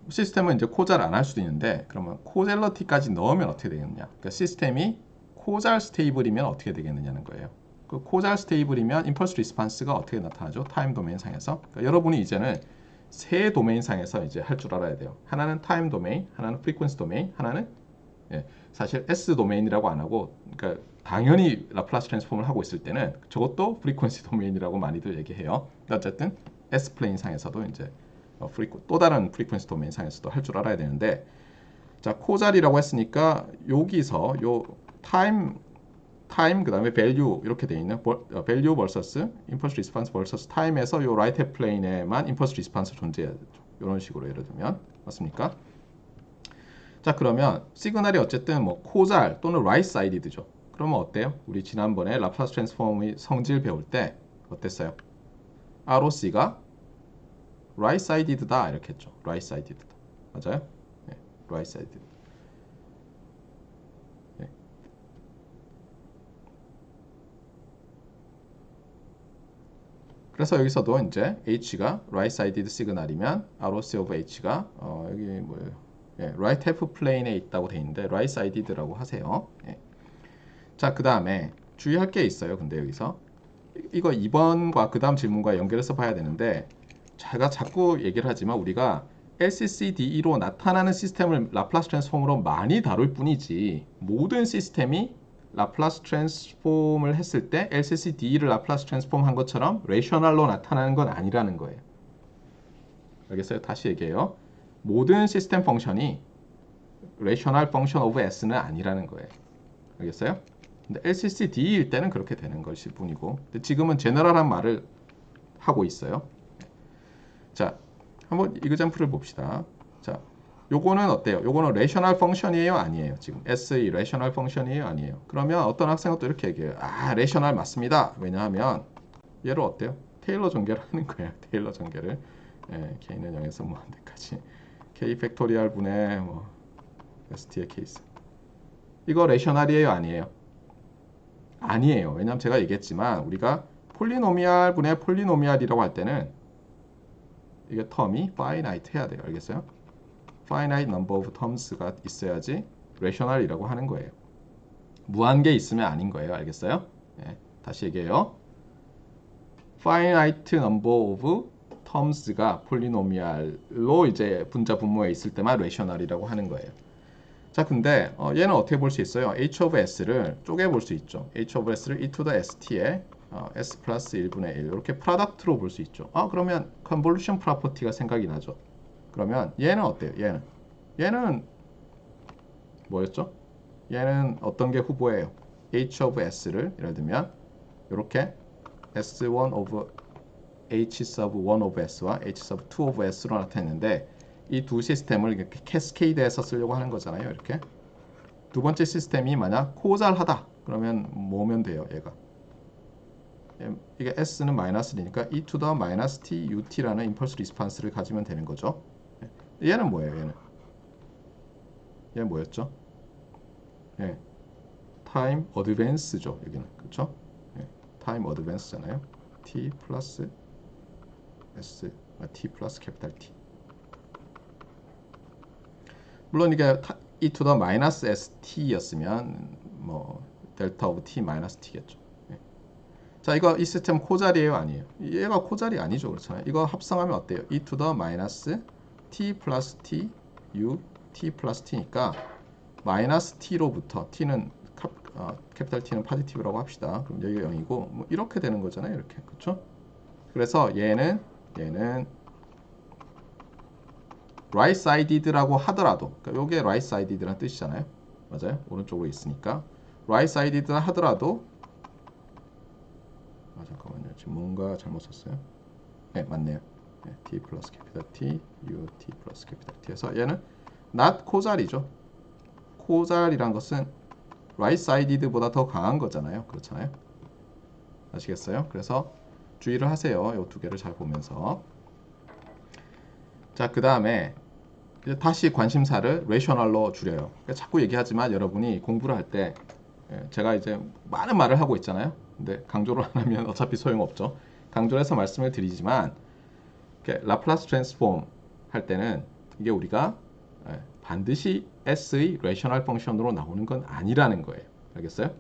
시스템은 이제 코잘 안 할 수도 있는데 그러면 코젤러티까지 넣으면 어떻게 되겠느냐? 그러니까 시스템이 코잘 스테이블이면 어떻게 되겠느냐는 거예요. 그 코잘 스테이블이면 임펄스 리스판스가 어떻게 나타나죠? 타임 도메인 상에서. 그러니까 여러분이 이제는 세 도메인 상에서 이제 할 줄 알아야 돼요. 하나는 타임 도메인, 하나는 프리퀀시 도메인, 하나는 사실 S 도메인이라고 안 하고 그러니까 당연히 라플라스 트랜스폼을 하고 있을 때는 저것도 프리퀀시 도메인이라고 많이들 얘기해요. 어쨌든 S 플레인 상에서도 이제 또 다른 프리퀀시 도메인 상에서도 할 줄 알아야 되는데 자 코잘이라고 했으니까 여기서 요 타임 그다음에 value 이렇게 돼 있는 value vs impulse response vs time에서 요 right hand plane에만 impulse response 존재해야 되죠. 이런 식으로 예를 들면 맞습니까? 자 그러면 시그널이 어쨌든 뭐 코잘 또는 right sided죠. 그러면 어때요? 우리 지난번에 라플라스 트랜스폼의 성질 배울 때 어땠어요? ROC가 right sided다 이렇게 했죠. right sided다. 맞아요? 네, right sided. 네. 그래서 여기서도 이제 H가 right sided 시그널이면 ROC of H가 여기 뭐예요? 예, right half plane에 있다고 돼 있는데 right sided라고 하세요. 예. 자, 그 다음에 주의할 게 있어요. 근데 여기서 이거 2번과 그 다음 질문과 연결해서 봐야 되는데 제가 자꾸 얘기를 하지만 우리가 LCCDE로 나타나는 시스템을 라플라스 트랜스폼으로 많이 다룰 뿐이지 모든 시스템이 라플라스 트랜스폼을 했을 때 LCCDE를 라플라스 트랜스폼 한 것처럼 레이셔널로 나타나는 건 아니라는 거예요. 알겠어요? 다시 얘기해요. 모든 시스템 펑션이 레이셔널 펑션 오브 S는 아니라는 거예요. 알겠어요? 근데 LCCD일 때는 그렇게 되는 것일 뿐이고 근데 지금은 제너럴한 말을 하고 있어요. 자, 한번 이그젬플을 봅시다. 자, 요거는 어때요? 요거는 레이셔널 펑션이에요? 아니에요? 지금 SE 레이셔널 펑션이에요? 아니에요? 그러면 어떤 학생은 또 이렇게 얘기해요. 아, 레이셔널 맞습니다. 왜냐하면 얘를 어때요? 테일러 전개를 하는 거예요. 테일러 전개를. K는 0에서 무한대까지. K 팩토리얼 분의 뭐 ST의 케이스. 이거 레이셔널이에요? 아니에요? 아니에요. 왜냐하면 제가 얘기했지만 우리가 폴리노미알 분의 폴리노미알이라고 할 때는 이게 텀이 finite 해야 돼요. 알겠어요? finite number of terms가 있어야지 rational이라고 하는 거예요. 무한계 있으면 아닌 거예요. 알겠어요? 네, 다시 얘기해요. finite number of terms가 폴리노미알로 이제 분자 분모에 있을 때만 rational이라고 하는 거예요. 자, 근데 얘는 어떻게 볼 수 있어요? h of s를 쪼개 볼 수 있죠. h of s를 e to the st에 s 플러스 1분의 1 이렇게 프로덕트로 볼 수 있죠. 그러면 컨볼루션 프로퍼티가 생각이 나죠. 그러면 얘는 어때요? 얘는 뭐였죠? 얘는 어떤 게 후보예요? h of s를 예를 들면 이렇게 s1 of h sub 1 of s와 h sub 2 of s로 나타냈는데 이 두 시스템을 이렇게 캐스케이드해서 쓰려고 하는 거잖아요. 이렇게 두 번째 시스템이 만약 코잘하다 그러면 뭐면 돼요? 얘가 이게 s는 마이너스 1이니까 e to the minus t ut라는 임펄스 리스판스를 가지면 되는 거죠. 얘는 뭐예요? 얘는 뭐였죠? 타임 어드밴스죠. 여기는 그렇죠? 타임 어드밴스잖아요. t 플러스 s t 플러스 캐피탈 t. 물론 이게 e to the minus st였으면 뭐 델타 오브 t 마이너스 t겠죠. 자, 이거 이 시스템 코자리예요? 아니에요? 얘가 코자리 아니죠. 그렇잖아요. 이거 합성하면 어때요? e to the minus t 플러스 t u t 플러스 t니까 마이너스 t로부터 t는 캐피탈 T는 포지티브라고 합시다. 그럼 여기가 0이고 뭐 이렇게 되는 거잖아요. 이렇게. 그렇죠? 그래서 얘는 right sided라고 하더라도, 그러니까 이게 right sided라는 뜻이잖아요. 맞아요? 오른쪽으로 있으니까 right sided 하더라도, 잠깐만요. 지금 뭔가 잘못 썼어요. 네, 맞네요. 네, t 플러스 캐피탈 T, u t 플러스 캐피탈 T에서 얘는 not 코잘이죠. 코잘이란 것은 right sided보다 더 강한 거잖아요. 그렇잖아요. 아시겠어요? 그래서 주의를 하세요. 이 두 개를 잘 보면서. 자, 그 다음에 다시 관심사를 레셔널로 줄여요. 그러니까 자꾸 얘기하지만 여러분이 공부를 할 때 제가 이제 많은 말을 하고 있잖아요. 근데 강조를 안 하면 어차피 소용없죠. 강조를 해서 말씀을 드리지만 라플라스 트랜스폼 할 때는 이게 우리가 반드시 S의 레셔널 펑션으로 나오는 건 아니라는 거예요. 알겠어요?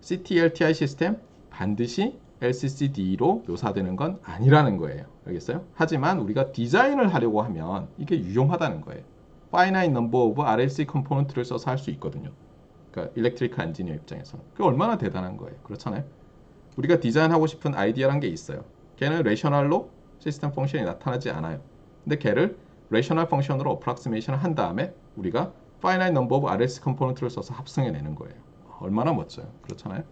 CTLTI 시스템 반드시 LCCD로 묘사되는 건 아니라는 거예요. 알겠어요? 하지만 우리가 디자인을 하려고 하면 이게 유용하다는 거예요. finite number of RLC 컴포넌트를 써서 할 수 있거든요. 그러니까 일렉트리컬 엔지니어 입장에서는. 그게 얼마나 대단한 거예요. 그렇잖아요? 우리가 디자인하고 싶은 아이디어란 게 있어요. 걔는 레셔널로 시스템 펑션이 나타나지 않아요. 근데 걔를 레셔널 펑션으로 어프락시메이션을 한 다음에 우리가 finite number of RLC 컴포넌트를 써서 합성해내는 거예요. 얼마나 멋져요. 그렇잖아요?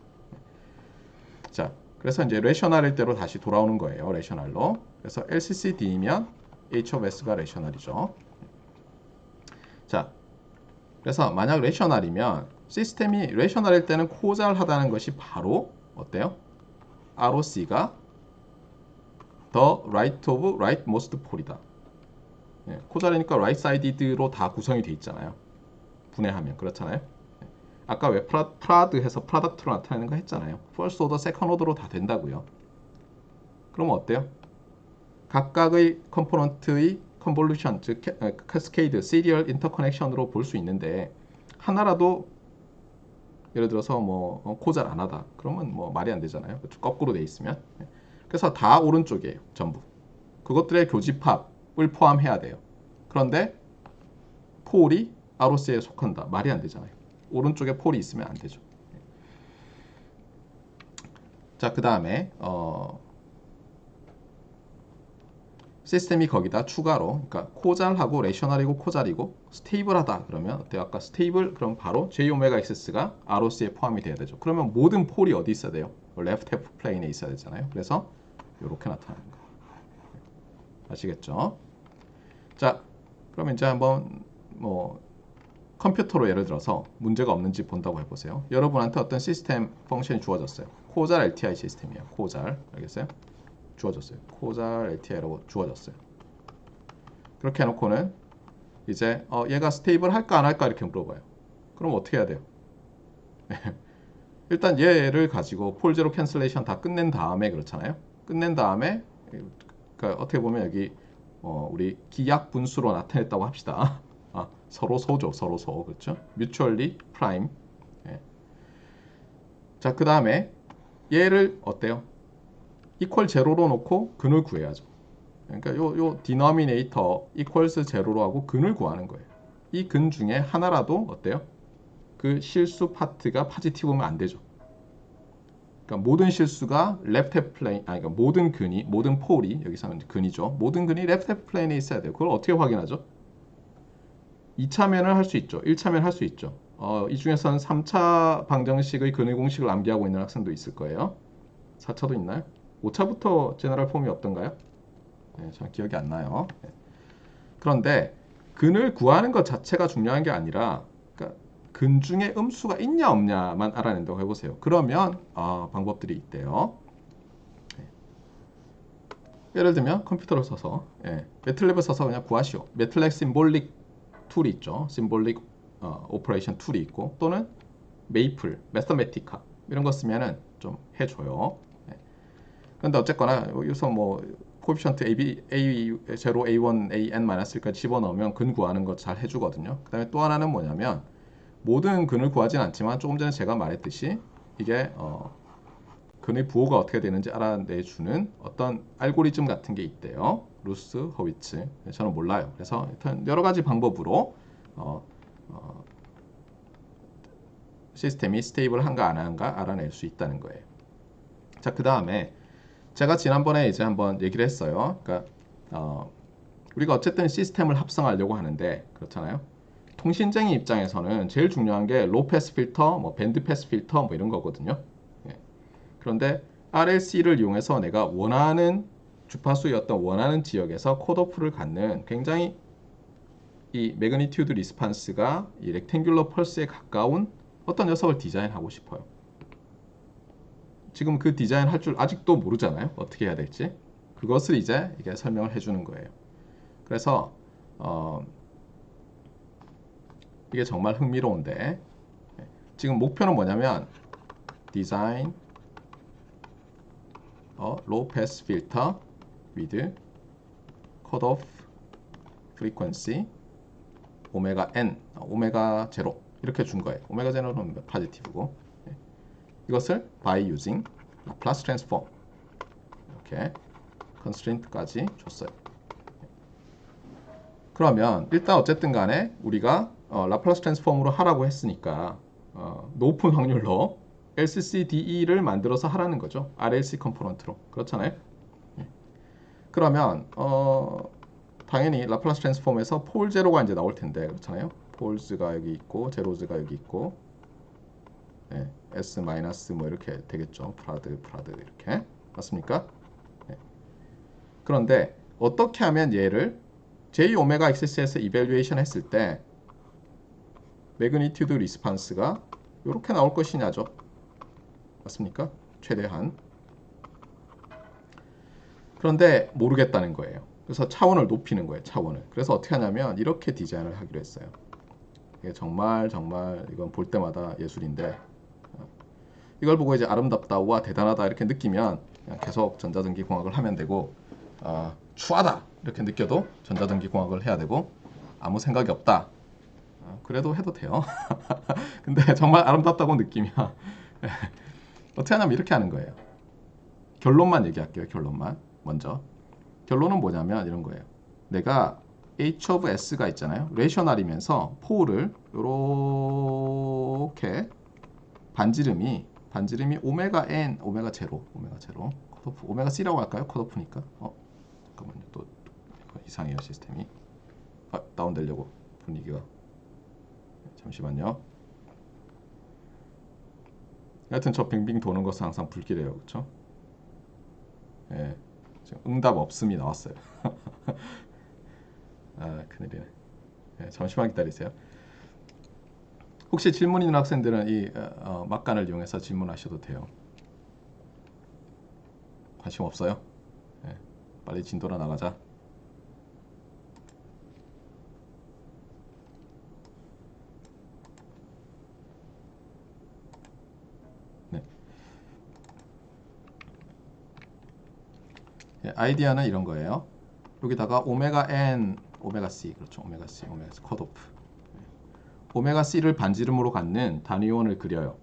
자, 그래서 이제 레셔널일 대로 다시 돌아오는 거예요. 레셔널로. 그래서 LCCD면 H of S가 레셔널이죠. 자, 그래서 만약 레셔널이면 시스템이 레셔널일 때는 코잘하다는 것이 바로 어때요? ROC가 the right of rightmost pole이다. 코잘이니까 right sided로 다 구성이 돼 있잖아요. 분해하면 그렇잖아요. 아까 왜 프라드 해서 프로덕트로 나타내는 거 했잖아요. first order, second order로 다 된다고요. 그러면 어때요? 각각의 컴포넌트의 컨볼루션, 즉 캐스케이드, 시리얼 인터커넥션으로 볼 수 있는데 하나라도 예를 들어서 뭐 코잘 안 하다. 그러면 뭐 말이 안 되잖아요. 거꾸로 돼 있으면. 그래서 다 오른쪽이에요. 전부. 그것들의 교집합을 포함해야 돼요. 그런데 폴이 ROC에 속한다. 말이 안 되잖아요. 오른쪽에 폴이 있으면 안 되죠. 자, 그 다음에 시스템이 거기다 추가로, 그러니까 코잘하고 레셔널이고 코잘이고 스테이블하다 그러면 어때요? 아까 스테이블 그럼 바로 J-XS가 ROC에 포함이 돼야 되죠. 그러면 모든 폴이 어디 있어야 돼요? 레프트 해프 플레인에 있어야 되잖아요. 그래서 이렇게 나타나는 거예요. 아시겠죠? 자, 그러면 이제 한번 뭐 컴퓨터로 예를 들어서 문제가 없는지 본다고 해보세요. 여러분한테 어떤 시스템 펑션이 주어졌어요. 코잘 LTI 시스템이에요. 코잘, 알겠어요? 주어졌어요. 코잘 LTI라고 주어졌어요. 그렇게 해놓고는 이제 얘가 스테이블 할까 안 할까 이렇게 물어봐요. 그럼 어떻게 해야 돼요? 일단 얘를 가지고 폴 제로 캔슬레이션 다 끝낸 다음에 그렇잖아요. 끝낸 다음에 그러니까 어떻게 보면 여기 우리 기약 분수로 나타냈다고 합시다. 서로 소죠. 서로 소. 그렇죠? mutually prime. 자, 그 다음에 얘를 어때요? equal 제로로 놓고 근을 구해야죠. 그러니까 요 denominator equals 제로로 하고 근을 구하는 거예요. 이 근 중에 하나라도 어때요? 그 실수 파트가 포지티브면 안 되죠. 그러니까 모든 실수가 left half plane, 그러니까 모든 근이, 모든 폴이, 여기서는 근이죠. 모든 근이 left half plane에 있어야 돼요. 그걸 어떻게 확인하죠? 2차면을 할 수 있죠. 1차면 할 수 있죠. 이 중에서는 3차 방정식의 근의 공식을 암기하고 있는 학생도 있을 거예요. 4차도 있나요? 5차부터 제너럴 폼이 없던가요? 네, 전 기억이 안 나요. 네. 그런데 근을 구하는 것 자체가 중요한 게 아니라 그러니까 근 중에 음수가 있냐 없냐만 알아낸다고 해보세요. 그러면 방법들이 있대요. 네. 예를 들면 컴퓨터를 써서 매틀랩을 써서 그냥 구하시오. 매틀랩 심볼릭 툴이 있죠. 심볼릭 오퍼레이션 툴이 있고 또는 메이플, 매서메티카 이런 거 쓰면은 좀 해줘요. 그런데 어쨌거나 여기서 뭐 코에피션트 A0, A1, AN-1까지 집어넣으면 근 구하는 거 잘 해주거든요. 그 다음에 또 하나는 뭐냐면 모든 근을 구하진 않지만 조금 전에 제가 말했듯이 이게 근의 부호가 어떻게 되는지 알아내주는 어떤 알고리즘 같은 게 있대요. 루스, 허위츠. 저는 몰라요. 그래서 일단 여러 가지 방법으로 시스템이 스테이블한가 안 한가 알아낼 수 있다는 거예요. 자, 그 다음에 제가 지난번에 이제 한번 얘기를 했어요. 그러니까 우리가 어쨌든 시스템을 합성하려고 하는데 그렇잖아요. 통신쟁이 입장에서는 제일 중요한 게 로우 패스 필터, 뭐 밴드 패스 필터 뭐 이런 거거든요. 예. 그런데 RLC를 이용해서 내가 원하는 주파수의 어떤 원하는 지역에서 컷오프를 갖는 굉장히 이 매그니튜드 리스판스가 이 렉탱귤러 펄스에 가까운 어떤 녀석을 디자인하고 싶어요. 지금 그 디자인 할 줄 아직도 모르잖아요. 어떻게 해야 될지. 그것을 이제 이게 설명을 해주는 거예요. 그래서 이게 정말 흥미로운데 지금 목표는 뭐냐면 디자인 low pass filter with cutoff frequency 오메가 n, 오메가 제로 이렇게 준 거예요. 오메가 제로는 포지티브고 이것을 by using Laplace transform 이렇게 constraint까지 줬어요. 그러면 일단 어쨌든 간에 우리가 라플라스 트랜스폼으로 하라고 했으니까 높은 확률로 LCCDE를 만들어서 하라는 거죠. RLC 컴포넌트로. 그렇잖아요. 그러면 당연히 라플라스 트랜스폼에서 폴 제로가 이제 나올 텐데 그렇잖아요. 폴즈가 여기 있고 제로즈가 여기 있고 S 마이너스 뭐 이렇게 되겠죠. 프라드 이렇게 맞습니까? 그런데 어떻게 하면 얘를 J 오메가 XS에서 이밸류에이션 했을 때 매그니튜드 리스판스가 이렇게 나올 것이냐죠. 맞습니까? 최대한. 그런데 모르겠다는 거예요. 그래서 차원을 높이는 거예요. 차원을. 그래서 어떻게 하냐면 이렇게 디자인을 하기로 했어요. 이게 정말 이건 볼 때마다 예술인데 이걸 보고 이제 아름답다, 우와 대단하다 이렇게 느끼면 그냥 계속 전자전기공학을 하면 되고 추하다 이렇게 느껴도 전자전기공학을 해야 되고 아무 생각이 없다 그래도 해도 돼요. 근데 정말 아름답다고 느끼면 어떻게 하냐면 이렇게 하는 거예요. 결론만 얘기할게요. 결론만 먼저 결론은 뭐냐면 이런 거예요. 내가 H of S가 있잖아요. 레이셔널이면서 포를 이렇게 반지름이 오메가 n, 오메가 제로 컷오프, 오메가 C라고 할까요? 컷오프니까. 잠깐만요. 또 이상해요 시스템이. 다운되려고 분위기가. 잠시만요. 하여튼 저 빙빙 도는 것은 항상 불길해요, 그렇죠? 예, 지금 응답 없음이 나왔어요. 큰일이네. 예, 잠시만 기다리세요. 혹시 질문 있는 학생들은 이 막간을 이용해서 질문하셔도 돼요. 관심 없어요? 예, 빨리 진도나 나가자. 네. 예, 아이디어는 이런 거예요. 여기다가 오메가 n, 오메가 c, 그렇죠. 오메가 c 컷오프. 오메가 C를 반지름으로 갖는 단위원을 그려요.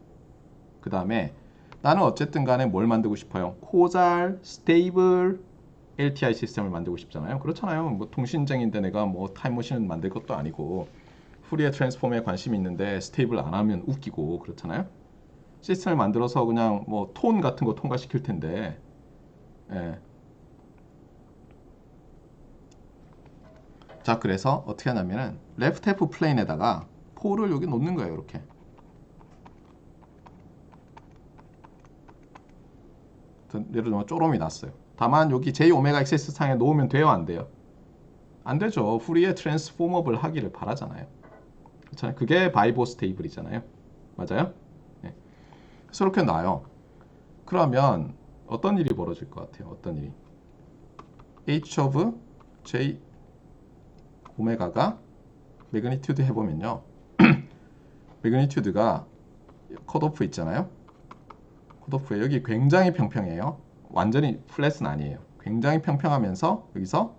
그 다음에 나는 어쨌든 간에 뭘 만들고 싶어요? 코잘, 스테이블, LTI 시스템을 만들고 싶잖아요. 그렇잖아요. 뭐 통신쟁인데 내가 뭐 타임머신을 만들 것도 아니고 후리에 트랜스폼에 관심이 있는데 스테이블 안 하면 웃기고 그렇잖아요. 시스템을 만들어서 그냥 뭐 톤 같은 거 통과시킬 텐데 예. 자, 그래서 어떻게 하냐면은 레프트 해프 플레인에다가 폴을 여기 놓는 거예요. 이렇게. 예를 들면 쪼롬이 났어요. 다만 여기 J 오메가 XS 상에 놓으면 돼요, 안 돼요? 안 되죠. 후리에 트랜스포머블 하기를 바라잖아요. 그렇잖아요. 그게 바이보 스테이블이잖아요. 맞아요? 네. 그래서 이렇게 놔요. 그러면 어떤 일이 벌어질 것 같아요? 어떤 일이? H of J 오메가가 매그니튜드 해보면요. 매그니튜드가 컷오프 있잖아요. 컷오프에 여기 굉장히 평평해요. 완전히 플랫은 아니에요. 굉장히 평평하면서 여기서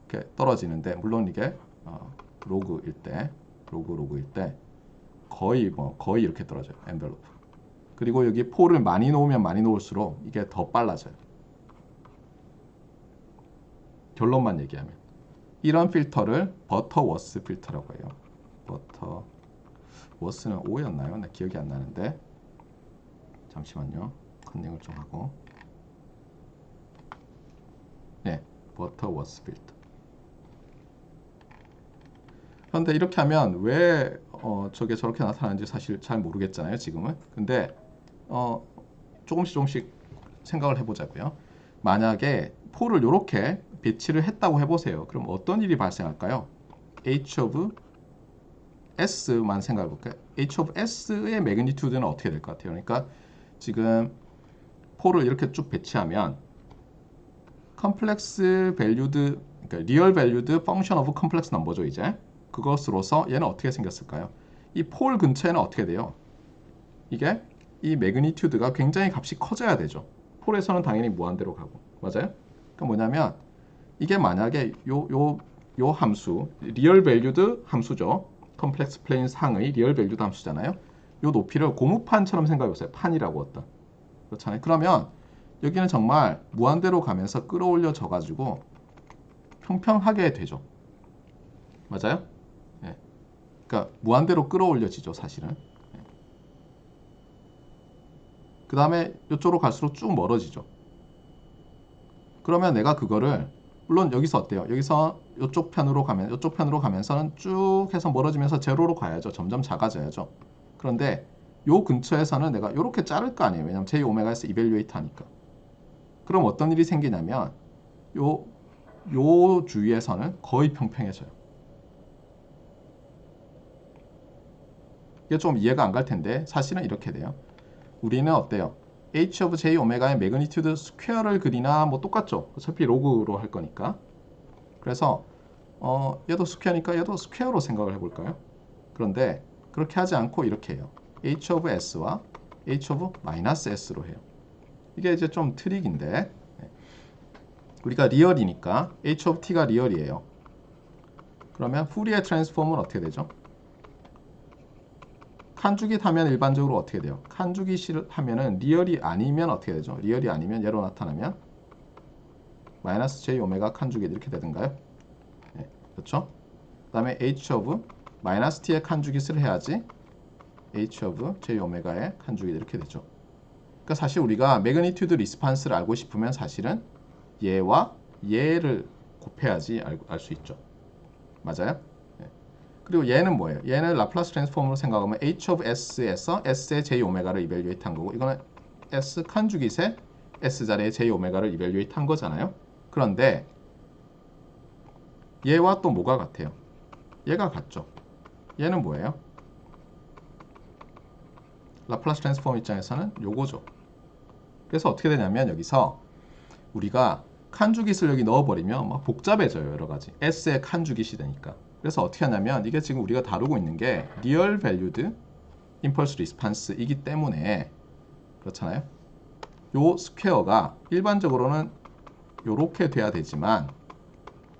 이렇게 떨어지는데 물론 이게 로그일 때 거의 이렇게 떨어져요. 엔벨로프. 그리고 여기 폴을 많이 놓으면 많이 놓을수록 이게 더 빨라져요. 결론만 얘기하면 이런 필터를 버터워스 필터라고 해요. 버터워스 워스는 5였나요? 나 기억이 안 나는데. 잠시만요. 컨닝을 좀 하고. 네, 버터 워스 빌드. 그런데 이렇게 하면 왜 저게 저렇게 나타나는지 사실 잘 모르겠잖아요, 지금은. 근데 조금씩 생각을 해보자고요. 만약에 폴을 이렇게 배치를 했다고 해보세요. 그럼 어떤 일이 발생할까요? H of S만 생각해 볼까요? H of S의 매그니튜드는 어떻게 될 것 같아요? 그러니까 지금 폴을 이렇게 쭉 배치하면 컴플렉스 밸류드, 그러니까 리얼 밸류드 펑션 오브 컴플렉스 넘버죠, 이제. 그것으로서 얘는 어떻게 생겼을까요? 이 폴 근처에는 어떻게 돼요? 이게 이 매그니튜드가 굉장히 값이 커져야 되죠. 폴에서는 당연히 무한대로 가고. 맞아요? 그러니까 뭐냐면 이게 만약에 요 함수, 리얼 밸류드 함수죠. 컴플렉스 플레인 상의 리얼 밸류드 함수잖아요. 요 높이를 고무판처럼 생각해 보세요. 판이라고 어떤. 그렇잖아요. 그러면 여기는 정말 무한대로 가면서 끌어올려져 가지고 평평하게 되죠. 맞아요? 예. 그러니까 무한대로 끌어올려지죠, 사실은. 그 다음에 이쪽으로 갈수록 쭉 멀어지죠. 그러면 내가 그거를 물론 여기서 어때요? 여기서 이쪽 편으로 가면서는 쭉 해서 멀어지면서 제로로 가야죠. 점점 작아져야죠. 그런데 요 근처에서는 내가 이렇게 자를 거 아니에요. 왜냐면 j 오메가에서 이밸류에이트 하니까. 그럼 어떤 일이 생기냐면 요 주위에서는 거의 평평해져요. 이게 좀 이해가 안 갈 텐데 사실은 이렇게 돼요. 우리는 어때요? h of j 오메가의 매그니튜드 스퀘어를 그리나 뭐 똑같죠. 어차피 로그로 할 거니까. 그래서 얘도 스퀘어니까 얘도 스퀘어로 생각을 해볼까요? 그런데 그렇게 하지 않고 이렇게 해요. h of s와 h of 마이너스 s로 해요. 이게 이제 좀 트릭인데 우리가 리얼이니까 h of t가 리얼이에요. 그러면 푸리에 트랜스폼은 어떻게 되죠? 칸주깃 하면 일반적으로 어떻게 돼요? 칸주깃을 하면은 리얼이 아니면 어떻게 되죠? 리얼이 아니면 얘로 나타나면 마이너스 j 오메가 칸주깃 이렇게 되던가요? 네, 그렇죠? 그 다음에 h of 마이너스 t의 칸주깃을 해야지 h of j 오메가의 칸주깃 이렇게 되죠. 그러니까 사실 우리가 매그니튜드 리스판스를 알고 싶으면 사실은 얘와 얘를 곱해야지 알 수 있죠. 맞아요? 그리고 얘는 뭐예요? 얘는 라플라스 트랜스폼으로 생각하면 h of s에서 s의 j 오메가를 이밸류에이트 한 거고 이거는 s 칸주깃의 s 자리의 j 오메가를 이밸류에이트 한 거잖아요. 그런데 얘와 또 뭐가 같아요? 얘가 같죠. 얘는 뭐예요? 라플라스 트랜스폼 입장에서는 요거죠. 그래서 어떻게 되냐면 여기서 우리가 칸주깃을 여기 넣어버리면 막 복잡해져요. 여러 가지. s의 칸주깃이 되니까. 그래서 어떻게 하냐면 이게 지금 우리가 다루고 있는 게 리얼 밸류드 임펄스 리스판스이기 때문에 그렇잖아요. 요 스퀘어가 일반적으로는 요렇게 돼야 되지만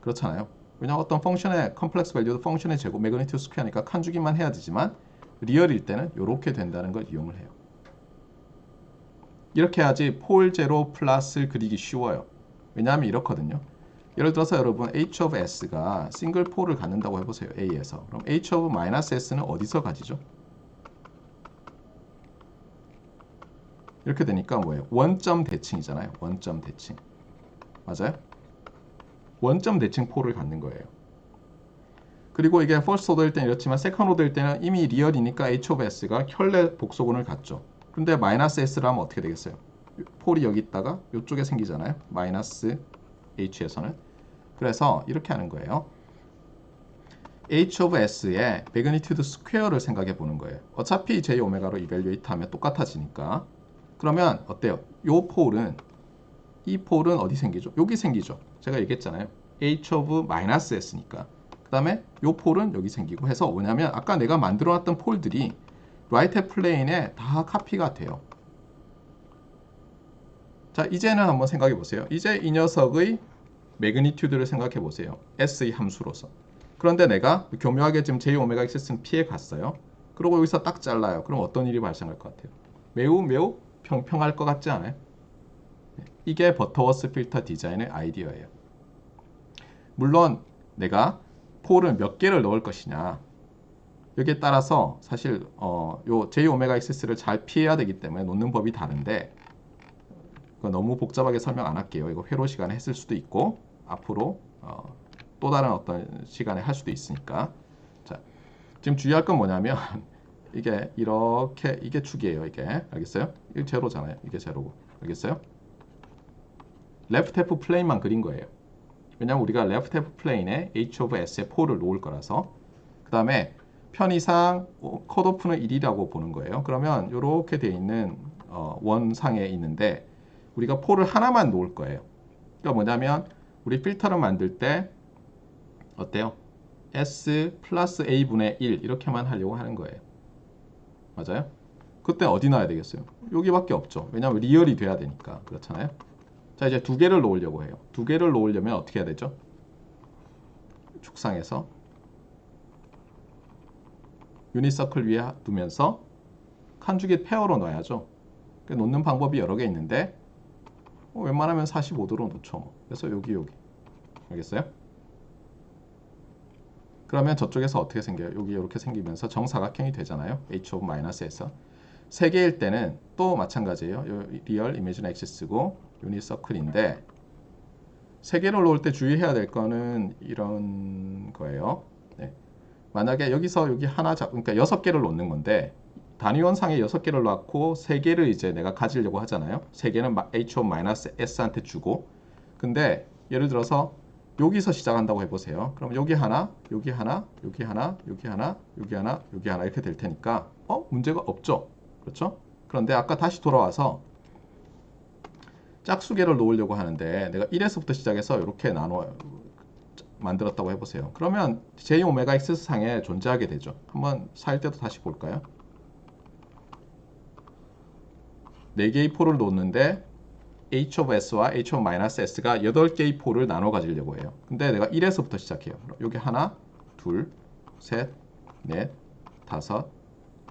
그렇잖아요. 왜냐하면 어떤 펑션의 컴플렉스 밸류드 펑션의 제곱 매그니튜드 스퀘어니까 칸주깃만 해야 되지만 리얼일 때는 요렇게 된다는 걸 이용을 해요. 이렇게 해야지 폴 제로 플러스를 그리기 쉬워요. 왜냐하면 이렇거든요. 예를 들어서 여러분 h of s가 싱글 폴을 갖는다고 해보세요. A에서. 그럼 h of 마이너스 s는 어디서 가지죠? 이렇게 되니까 뭐예요? 원점 대칭이잖아요. 원점 대칭. 맞아요? 원점 대칭 폴을 갖는 거예요. 그리고 이게 퍼스트 오더일 때는 이렇지만 세컨드 오더일 때는 이미 리얼이니까 h of s가 켤레 복소근을 갖죠. 근데 마이너스 s를 하면 어떻게 되겠어요? 폴이 여기 있다가 이쪽에 생기잖아요. 마이너스 h에서는. 그래서 이렇게 하는 거예요. h of s의 매그니튜드 스퀘어를 생각해 보는 거예요. 어차피 j 오메가로 이밸류에이트 하면 똑같아지니까. 그러면 어때요? 이 폴은 어디 생기죠? 여기 생기죠. 제가 얘기했잖아요. h of 마이너스 s니까. 그 다음에 이 폴은 여기 생기고 해서 뭐냐면 아까 내가 만들어 놨던 폴들이 라이트 플레인에 다 카피가 돼요. 자, 이제는 한번 생각해 보세요. 이제 이 녀석의 매그니튜드를 생각해 보세요. S의 함수로서. 그런데 내가 교묘하게 지금 j 오메가 x는 피해 갔어요. 그리고 여기서 딱 잘라요. 그럼 어떤 일이 발생할 것 같아요? 매우 평평할 것 같지 않아요? 이게 버터워스 필터 디자인의 아이디어예요. 물론 내가 폴을 몇 개를 넣을 것이냐. 여기에 따라서 사실 요 j 오메가 xs를 잘 피해야 되기 때문에 놓는 법이 다른데 그거 너무 복잡하게 설명 안 할게요. 이거 회로 시간에 했을 수도 있고 앞으로 또 다른 어떤 시간에 할 수도 있으니까. 자, 지금 주의할 건 뭐냐면 이게 이렇게 이게 축이에요. 이게 알겠어요? 이게 제로잖아요. 이게 제로고 알겠어요? 레프트 F 플레인만 그린 거예요. 왜냐면 우리가 레프트 F 플레인에 h of s의 폴을 놓을 거라서. 그 다음에 편의상 컷오프는 1이라고 보는 거예요. 그러면 이렇게 돼 있는 원상에 있는데 우리가 폴을 하나만 놓을 거예요. 그러니까 뭐냐면 우리 필터를 만들 때 어때요? S 플러스 A분의 1 이렇게만 하려고 하는 거예요. 맞아요? 그때 어디 놔야 되겠어요? 여기밖에 없죠. 왜냐하면 리얼이 돼야 되니까. 그렇잖아요? 자, 이제 두 개를 놓으려고 해요. 두 개를 놓으려면 어떻게 해야 되죠? 축상에서 유닛서클 위에 두면서 칸죽이 페어로 넣어야죠. 놓는 방법이 여러 개 있는데 웬만하면 45도로 놓죠. 뭐. 그래서 여기 알겠어요? 그러면 저쪽에서 어떻게 생겨요? 여기 이렇게 생기면서 정사각형이 되잖아요. h of 마이너스에서. 세 개일 때는 또 마찬가지예요. 리얼 이미지는 xs고 유닛 서클인데 세 개를 놓을 때 주의해야 될 거는 이런 거예요. 네. 만약에 여기서 여기 하나 그러니까 6개를 놓는 건데 단위원상에 6개를 놓고 3개를 이제 내가 가지려고 하잖아요. 3개는 h of 마이너스 s한테 주고 근데 예를 들어서 여기서 시작한다고 해보세요. 그럼 여기 하나, 여기 하나, 여기 하나, 여기 하나, 여기 하나, 여기 하나 이렇게 될 테니까 문제가 없죠. 그렇죠? 그런데 아까 다시 돌아와서 짝수개를 놓으려고 하는데 내가 1에서부터 시작해서 이렇게 나눠 만들었다고 해보세요. 그러면 j 오메가 x 상에 존재하게 되죠. 한번 살 때도 다시 볼까요? 4개의 폴을 놓는데 h of s와 h of 마이너스 s가 8개의 폴을 나눠 가지려고 해요. 근데 내가 1에서부터 시작해요. 여기 하나, 둘, 셋, 넷, 다섯,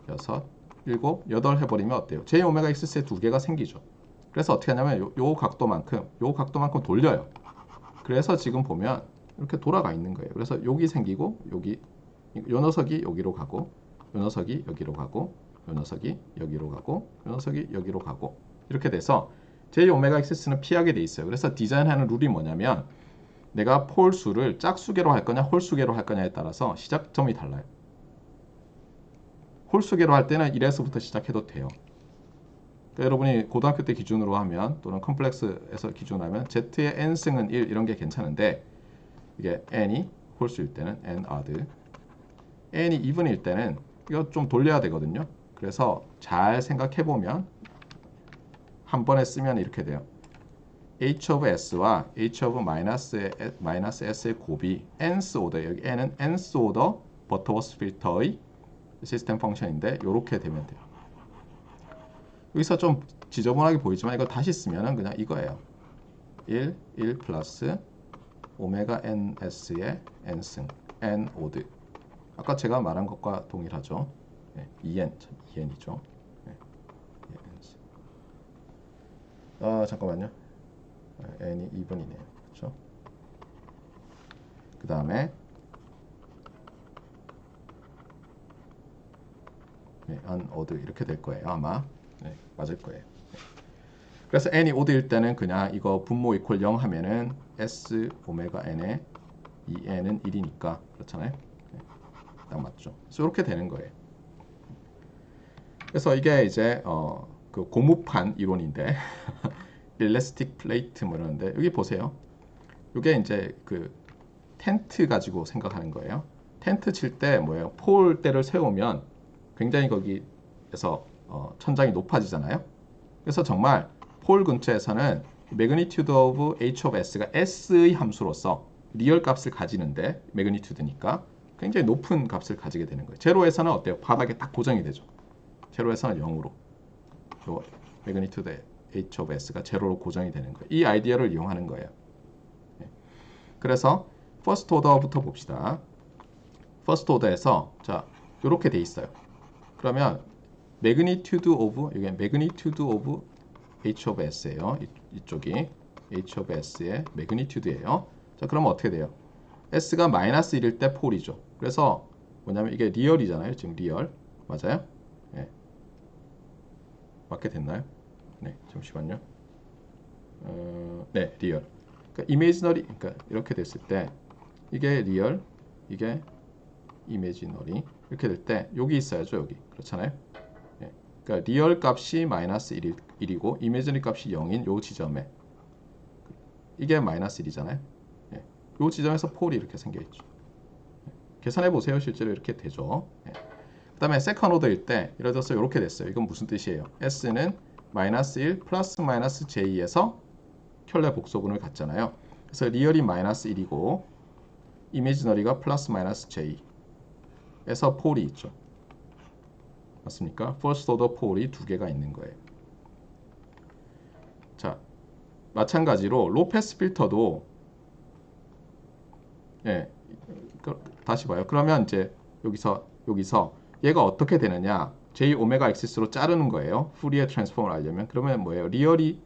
여섯, 일곱, 여덟 해버리면 어때요? j 오메가 x의 두 개가 생기죠. 그래서 어떻게 하냐면 요 각도만큼 돌려요. 그래서 지금 보면 이렇게 돌아가 있는 거예요. 그래서 여기 생기고 여기 요 녀석이 여기로 가고 요 녀석이 여기로 가고 요 녀석이 여기로 가고 요 녀석이 여기로 가고 이렇게 돼서 j 오메가 xs는 피하게 돼 있어요. 그래서 디자인하는 룰이 뭐냐면 내가 폴 수를 짝수개로 할 거냐 홀수개로 할 거냐에 따라서 시작점이 달라요. 홀수개로 할 때는 1에서부터 시작해도 돼요. 그러니까 여러분이 고등학교 때 기준으로 하면 또는 컴플렉스에서 기준으로 하면 z의 n승은 1 이런 게 괜찮은데 이게 n이 홀수일 때는 n odd n이 even일 때는 이거 좀 돌려야 되거든요. 그래서 잘 생각해 보면 한 번에 쓰면 이렇게 돼요. h of s와 h of 마이너스 s의 곱이 nth 오더, 여기 n은 nth 오더 버터워스 필터의 시스템 펑션인데 이렇게 되면 돼요. 여기서 좀 지저분하게 보이지만 이거 다시 쓰면 그냥 이거예요. 1 플러스 오메가 ns의 n승 n 오드. 아까 제가 말한 것과 동일하죠. 네, 2n이죠. 네, 잠깐만요. n이 2분이네요. 그렇죠? 그 다음에 unodd 이렇게 될 거예요. 아마 네, 맞을 거예요. 네. 그래서 n이 odd일 때는 그냥 이거 분모 이퀄 0 하면은 s 오메가 n에 2n은 1이니까 그렇잖아요. 네, 딱 맞죠. 그래서 이렇게 되는 거예요. 그래서 이게 이제 그 고무판 이론인데 일레스틱 플레이트 뭐 이러는데 여기 보세요. 이게 이제 그 텐트 가지고 생각하는 거예요. 텐트 칠 때 뭐예요? 폴대를 세우면 굉장히 거기에서 천장이 높아지잖아요. 그래서 정말 폴 근처에서는 magnitude of h of s가 s의 함수로서 리얼 값을 가지는데 magnitude니까 굉장히 높은 값을 가지게 되는 거예요. 제로에서는 어때요? 바닥에 딱 고정이 되죠. 제로에서는 0으로 요 magnitude h of s가 제로로 고정이 되는 거예요. 이 아이디어를 이용하는 거예요. 그래서 first order부터 봅시다. first order에서 자 이렇게 돼 있어요. 그러면 magnitude of 이게 magnitude of h of s예요. 이쪽이 h of s의 magnitude예요. 자 그러면 어떻게 돼요? s가 마이너스 1일 때 폴이죠. 그래서 뭐냐면 이게 리얼이잖아요. 지금 리얼 맞아요? 예. 맞게 됐나요? 네, 잠시만요. 네, 리얼. 그러니까 이미지너리, 그러니까 이렇게 됐을 때 이게 리얼, 이게 이미지너리 이렇게 될 때 여기 있어야죠. 여기 그렇잖아요. 예. 그러니까 리얼 값이 마이너스 1이고 이미지너리 값이 0인 요 지점에 이게 마이너스 1이잖아요. 예. 요 지점에서 폴이 이렇게 생겨 있죠. 계산해 보세요. 실제로 이렇게 되죠. 예. 그 다음에 세컨 오더일 때 예를 들어서 이렇게 됐어요. 이건 무슨 뜻이에요? S는 마이너스 1 플러스 마이너스 J에서 켤레 복소분을 갖잖아요. 그래서 리얼이 마이너스 1이고 이미지너리가 플러스 마이너스 J에서 폴이 있죠. 맞습니까? 퍼스트 오더 폴이 두 개가 있는 거예요. 자, 마찬가지로 로페스 필터도 예, 다시 봐요. 그러면 이제 여기서 얘가 어떻게 되느냐? j 오메가 xs로 자르는 거예요. 푸리에 트랜스폼을 알려면 그러면 뭐예요? 리얼이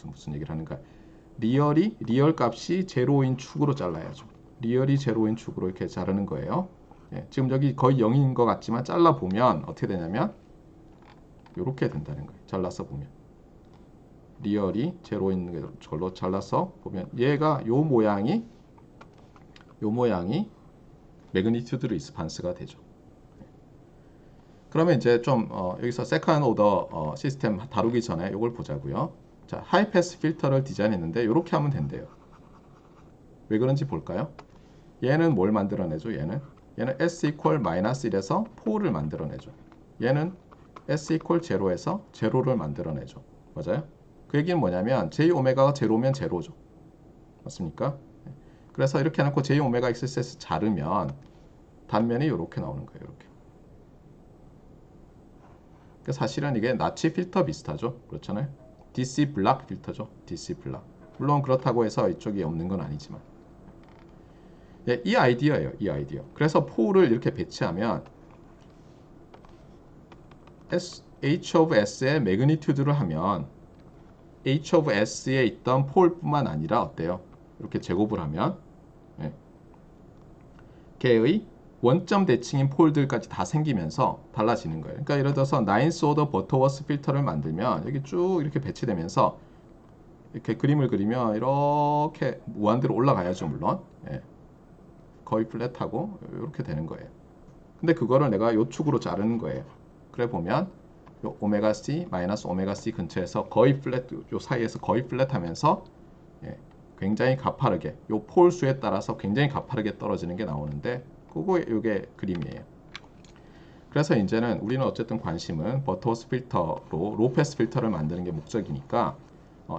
무슨 얘기를 하는가? 리얼 값이 제로인 축으로 잘라야죠. 리얼이 제로인 축으로 이렇게 자르는 거예요. 예, 지금 여기 거의 0인 것 같지만 잘라 보면 어떻게 되냐면 이렇게 된다는 거예요. 잘라서 보면 리얼이 제로인 걸로 잘라서 보면 얘가 요 모양이 매그니튜드 리스판스가 되죠. 그러면 이제 좀 여기서 세컨 오더 시스템 다루기 전에 이걸 보자고요. 자, 하이 패스 필터를 디자인했는데 이렇게 하면 된대요. 왜 그런지 볼까요? 얘는 뭘 만들어내죠? 얘는 S 이퀄 마이너스 1에서 4를 만들어내죠. 얘는 S 이퀄 0에서 제로를 만들어내죠. 맞아요? 그 얘기는 뭐냐면 J 오메가가 제로면 제로죠. 맞습니까? 그래서 이렇게 해놓고 J 오메가 XS에서 자르면 단면이 이렇게 나오는 거예요. 이렇게. 그러니까 사실은 이게 나치 필터 비슷하죠. 그렇잖아요. DC 블락 필터죠. DC 블락. 물론 그렇다고 해서 이쪽이 없는 건 아니지만. 예, 이 아이디어예요. 이 아이디어. 그래서 폴을 이렇게 배치하면 H of S의 매그니튜드를 하면 H of S에 있던 폴뿐만 아니라 어때요? 이렇게 제곱을 하면 예. 걔의 원점 대칭인 폴들까지 다 생기면서 달라지는 거예요. 그러니까 예를 들어서 나인스 오더 버터워스 필터를 만들면 여기 쭉 이렇게 배치되면서 이렇게 그림을 그리면 이렇게 무한대로 올라가야죠. 물론 예. 거의 플랫하고 이렇게 되는 거예요. 근데 그거를 내가 요 축으로 자르는 거예요. 그래 보면 요 오메가 C 마이너스 오메가 C 근처에서 거의 플랫, 요 사이에서 거의 플랫하면서 예, 굉장히 가파르게 요 폴 수에 따라서 굉장히 가파르게 떨어지는 게 나오는데 그거 요게 그림이에요. 그래서 이제는 우리는 어쨌든 관심은 버터워스 필터로 로패스 필터를 만드는 게 목적이니까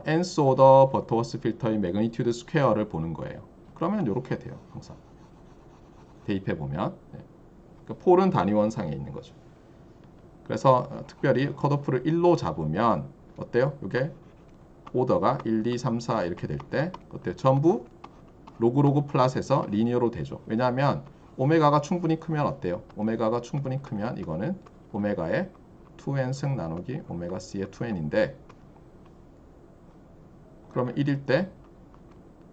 nth 오더 버터워스 필터의 매그니튜드 스퀘어를 보는 거예요. 그러면 이렇게 돼요. 항상 대입해 보면 그러니까 폴은 단위원상에 있는 거죠. 그래서 특별히 컷오프를 1로 잡으면 어때요? 이게 오더가 1, 2, 3, 4 이렇게 될 때 어때요? 전부 로그 플랫에서 리니어로 되죠. 왜냐하면 오메가가 충분히 크면 어때요? 오메가가 충분히 크면 이거는 오메가의 2n승 나누기 오메가 c의 2n인데 그러면 1일 때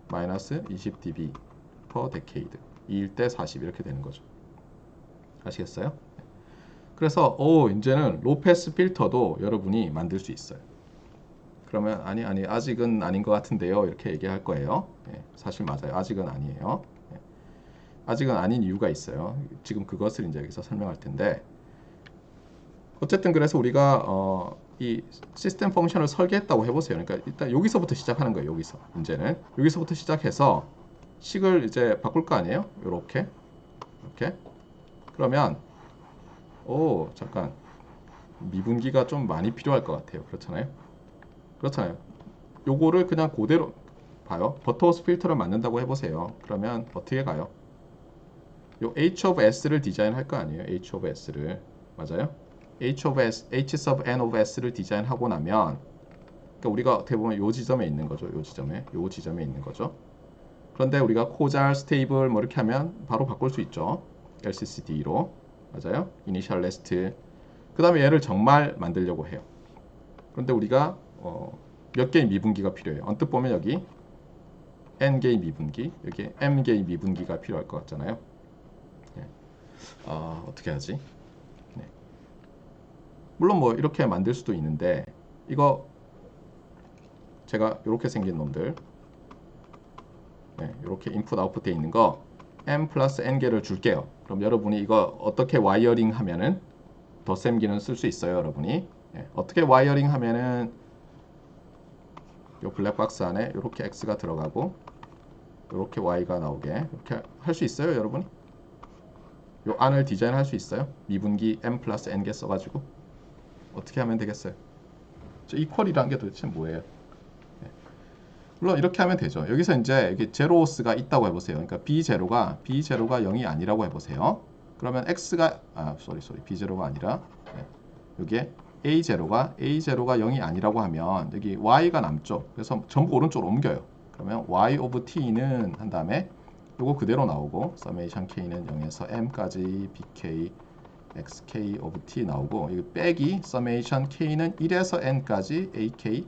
마이너스 20dB per decade 2일 때 40 이렇게 되는 거죠. 아시겠어요? 그래서 이제는 로패스 필터도 여러분이 만들 수 있어요. 그러면 아니 아직은 아닌 것 같은데요. 이렇게 얘기할 거예요. 예, 사실 맞아요. 아직은 아니에요. 예, 아직은 아닌 이유가 있어요. 지금 그것을 이제 여기서 설명할 텐데 어쨌든 그래서 우리가 이 시스템 펑션을 설계했다고 해보세요. 그러니까 일단 여기서부터 시작하는 거예요. 여기서부터 시작해서 식을 이제 바꿀 거 아니에요. 이렇게 그러면 잠깐 미분기가 좀 많이 필요할 것 같아요. 그렇잖아요. 요거를 그냥 그대로 봐요. 버터워스 필터를 만든다고 해보세요. 그러면 어떻게 가요? 요 H of S를 디자인할 거 아니에요. H of S를. 맞아요? H sub N of S를 디자인하고 나면 그러니까 우리가 어떻게 보면 요 지점에 있는 거죠. 요 지점에 있는 거죠. 그런데 우리가 코잘, 스테이블 뭐 이렇게 하면 바로 바꿀 수 있죠. LCCD로. 맞아요? 이니셜 레스트. 그 다음에 얘를 정말 만들려고 해요. 그런데 우리가 몇 개의 미분기가 필요해요. 언뜻 보면 여기 N개의 미분기, 여기 M개의 미분기가 필요할 것 같잖아요. 어떻게 하지? 네. 물론 뭐 이렇게 만들 수도 있는데 이거 제가 이렇게 생긴 놈들 이렇게 인풋 아웃풋 돼 있는 거 m 플러스 n 개를 줄게요. 그럼 여러분이 이거 어떻게 와이어링 하면은 덧셈기는 쓸 수 있어요, 여러분이. 어떻게 와이어링 하면은 요 블랙박스 안에 이렇게 x가 들어가고 이렇게 y가 나오게 이렇게 할 수 있어요, 여러분이? 요 안을 디자인할 수 있어요? 미분기 m 플러스 n 개 써가지고 어떻게 하면 되겠어요? 저 이퀄이라는 게 도대체 뭐예요? 물론 이렇게 하면 되죠. 여기서 이제 여기 제로스가 있다고 해보세요. 그러니까 b0가 0이 아니라고 해보세요. 그러면 x가 b0가 아니라 여기에 a0가 0이 아니라고 하면 여기 y가 남죠. 그래서 전부 오른쪽으로 옮겨요. 그러면 y of t는 한 다음에 요거 그대로 나오고 summation k는 0에서 m까지 bk xk of t 나오고 여기 빼기 summation k는 1에서 n까지 ak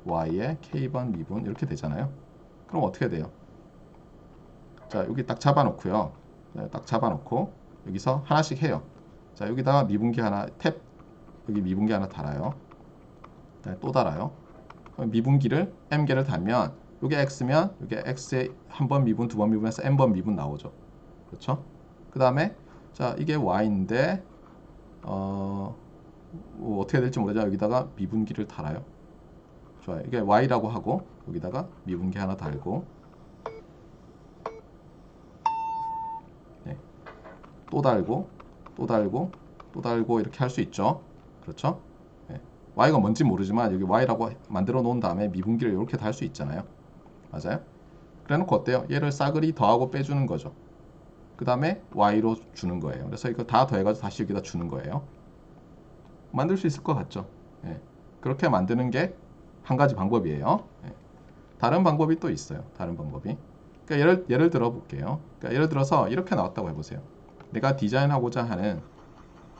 y의 k번 미분 이렇게 되잖아요. 그럼 어떻게 돼요? 자, 여기 딱 잡아놓고요. 딱 잡아놓고 여기서 하나씩 해요. 자, 여기다가 미분기 하나 탭 여기 미분기 하나 달아요. 또 달아요. 미분기를 m개를 달면 이게 x면 이게 x에 한 번 미분, 두 번 미분해서 n번 미분 나오죠. 그렇죠? 그 다음에 자, 이게 y인데 뭐 어떻게 될지 모르죠. 여기다가 미분기를 달아요. 좋아요. 이게 y라고 하고 여기다가 미분기 하나 달고 또 달고 또 달고 또 달고 이렇게 할 수 있죠. 그렇죠? y가 뭔지 모르지만 여기 y라고 만들어 놓은 다음에 미분기를 이렇게 달 수 있잖아요. 맞아요? 그래 놓고 어때요? 얘를 싸그리 더하고 빼주는 거죠. 그 다음에 y로 주는 거예요. 그래서 이거 다 더해가지고 다시 여기다 주는 거예요. 만들 수 있을 것 같죠? 그렇게 만드는 게 한 가지 방법이에요. 다른 방법이 또 있어요. 다른 방법이. 그러니까 예를 들어 볼게요. 그러니까 예를 들어서 이렇게 나왔다고 해보세요. 내가 디자인하고자 하는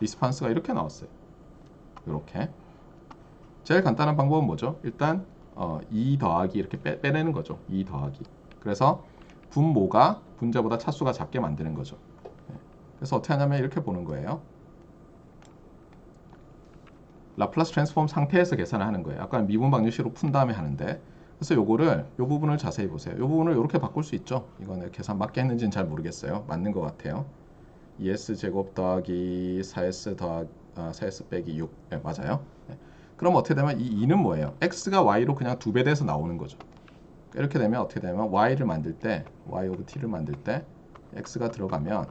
리스판스가 이렇게 나왔어요. 이렇게. 제일 간단한 방법은 뭐죠? 일단 2 더하기 이렇게 빼내는 거죠. 2 더하기. 그래서 분모가 분자보다 차수가 작게 만드는 거죠. 그래서 어떻게 하냐면 이렇게 보는 거예요. 라플라스 트랜스폼 상태에서 계산을 하는 거예요. 아까 미분 방정식으로 푼 다음에 하는데 그래서 요거를 요 부분을 자세히 보세요. 요 부분을 이렇게 바꿀 수 있죠. 이거는 계산 맞게 했는지는 잘 모르겠어요. 맞는 것 같아요. 2s 제곱 더하기 4s 빼기 6 맞아요. 그럼 어떻게 되면 이 2는 뭐예요? x가 y로 그냥 2배 돼서 나오는 거죠. 이렇게 되면 어떻게 되면 y를 만들 때 y of t를 만들 때 x가 들어가면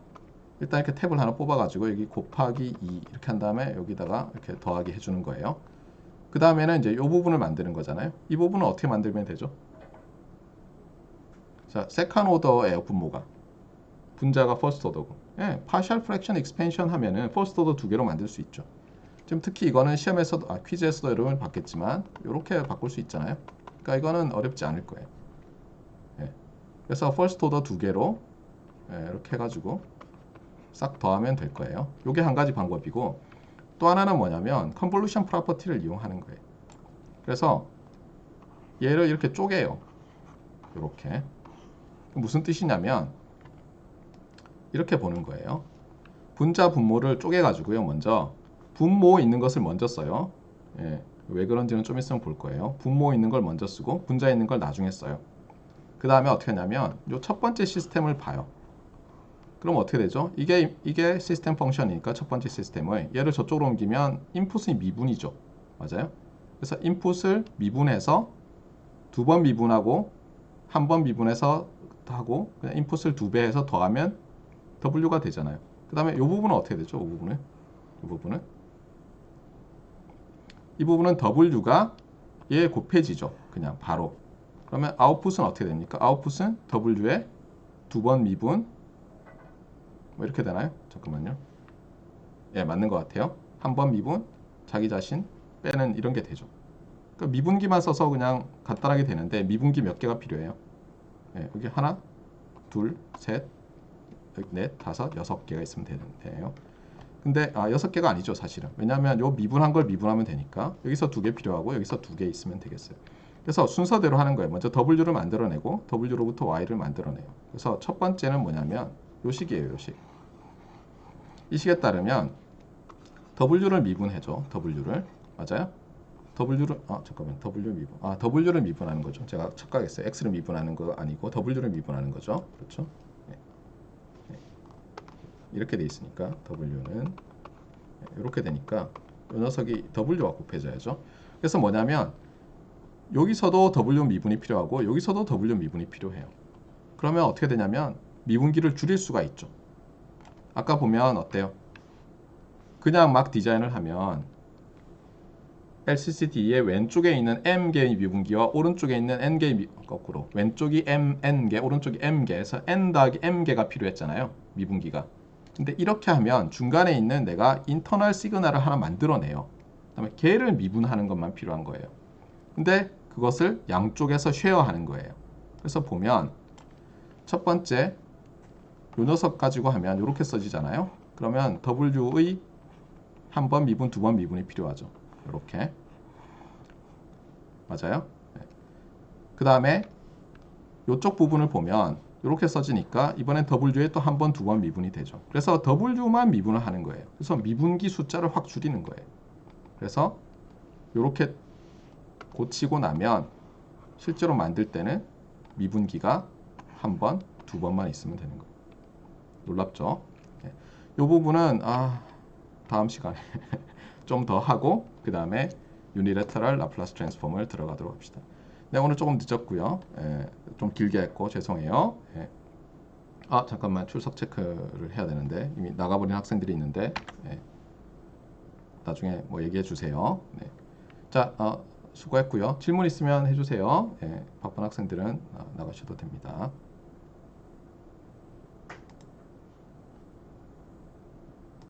일단 이렇게 탭을 하나 뽑아가지고 여기 곱하기 2 이렇게 한 다음에 여기다가 이렇게 더하기 해주는 거예요. 그 다음에는 이제 이 부분을 만드는 거잖아요. 이 부분은 어떻게 만들면 되죠? 자, 세컨 오더예요, 분모가. 분자가 퍼스트 오더고. 파셜 프랙션 익스펜션 하면은 퍼스트 오더 두 개로 만들 수 있죠. 지금 특히 이거는 시험에서도 퀴즈에서도 여러분 봤겠지만 이렇게 바꿀 수 있잖아요. 그러니까 이거는 어렵지 않을 거예요. 그래서 퍼스트 오더 두 개로 이렇게 해가지고 싹 더하면 될 거예요. 이게 한 가지 방법이고 또 하나는 뭐냐면 컨볼루션 프로퍼티를 이용하는 거예요. 그래서 얘를 이렇게 쪼개요. 이렇게. 무슨 뜻이냐면 이렇게 보는 거예요. 분자 분모를 쪼개가지고요. 먼저 분모 있는 것을 먼저 써요. 왜 그런지는 좀 있으면 볼 거예요. 분모 있는 걸 먼저 쓰고 분자 있는 걸 나중에 써요. 그 다음에 어떻게 하냐면 이 첫 번째 시스템을 봐요. 그럼 어떻게 되죠? 이게 시스템 펑션이니까 첫 번째 시스템을 얘를 저쪽으로 옮기면 인풋이 미분이죠. 맞아요? 그래서 인풋을 미분해서 두 번 미분하고 한 번 미분해서 하고 그냥 인풋을 2배 해서 더하면 W가 되잖아요. 그 다음에 이 부분은 어떻게 되죠? 이 부분은 W가 얘 곱해지죠. 그냥 바로. 그러면 아웃풋은 어떻게 됩니까? 아웃풋은 W의 두 번 미분 뭐 이렇게 되나요? 잠깐만요. 맞는 것 같아요. 한 번 미분, 자기 자신 빼는 이런 게 되죠. 그러니까 미분기만 써서 그냥 간단하게 되는데 미분기 몇 개가 필요해요? 여기 하나, 둘, 셋, 넷, 다섯, 6개가 있으면 되는데요. 근데 6개가 아니죠, 사실은. 왜냐하면 요 미분한 걸 미분하면 되니까 여기서 2개 필요하고 여기서 2개 있으면 되겠어요. 그래서 순서대로 하는 거예요. 먼저 W를 만들어내고 W로부터 Y를 만들어내요. 그래서 첫 번째는 뭐냐면 요식이에요, 요식. 이 식에 따르면 W를 미분해줘. W를. 맞아요? W를 잠깐만. W 미분. W를 미분하는 거죠. 제가 착각했어요. X를 미분하는 거 아니고 W를 미분하는 거죠. 그렇죠? 네. 네. 이렇게 돼 있으니까 W는 이렇게 되니까 이 녀석이 W와 곱해져야죠. 그래서 뭐냐면 여기서도 W 미분이 필요하고 여기서도 W 미분이 필요해요. 그러면 어떻게 되냐면 미분기를 줄일 수가 있죠. 아까 보면 어때요? 그냥 막 디자인을 하면 LCCD의 왼쪽에 있는 M개의 미분기와 오른쪽에 있는 N개의 거꾸로 왼쪽이 N개, 오른쪽이 M개에서 N 더하기 M개가 필요했잖아요. 미분기가. 근데 이렇게 하면 중간에 있는 내가 인터널 시그널을 하나 만들어내요. 그다음에 걔를 미분하는 것만 필요한 거예요. 근데 그것을 양쪽에서 쉐어하는 거예요. 그래서 보면 첫 번째 요 녀석 가지고 하면 이렇게 써지잖아요. 그러면 W의 한 번 미분, 두 번 미분이 필요하죠. 이렇게. 맞아요? 네. 그 다음에 이쪽 부분을 보면 이렇게 써지니까 이번엔 W에 또 한 번, 두 번 미분이 되죠. 그래서 W만 미분을 하는 거예요. 그래서 미분기 숫자를 확 줄이는 거예요. 그래서 이렇게 고치고 나면 실제로 만들 때는 미분기가 한 번, 두 번만 있으면 되는 거예요. 놀랍죠? 이 부분은 다음 시간에 좀 더 하고 그 다음에 유니레터럴 라플라스 트랜스폼을 들어가도록 합시다. 네, 오늘 조금 늦었고요. 좀 길게 했고 죄송해요. 잠깐만 출석 체크를 해야 되는데 이미 나가버린 학생들이 있는데 나중에 뭐 얘기해 주세요. 네. 자, 수고했고요. 질문 있으면 해주세요. 바쁜 학생들은 나가셔도 됩니다.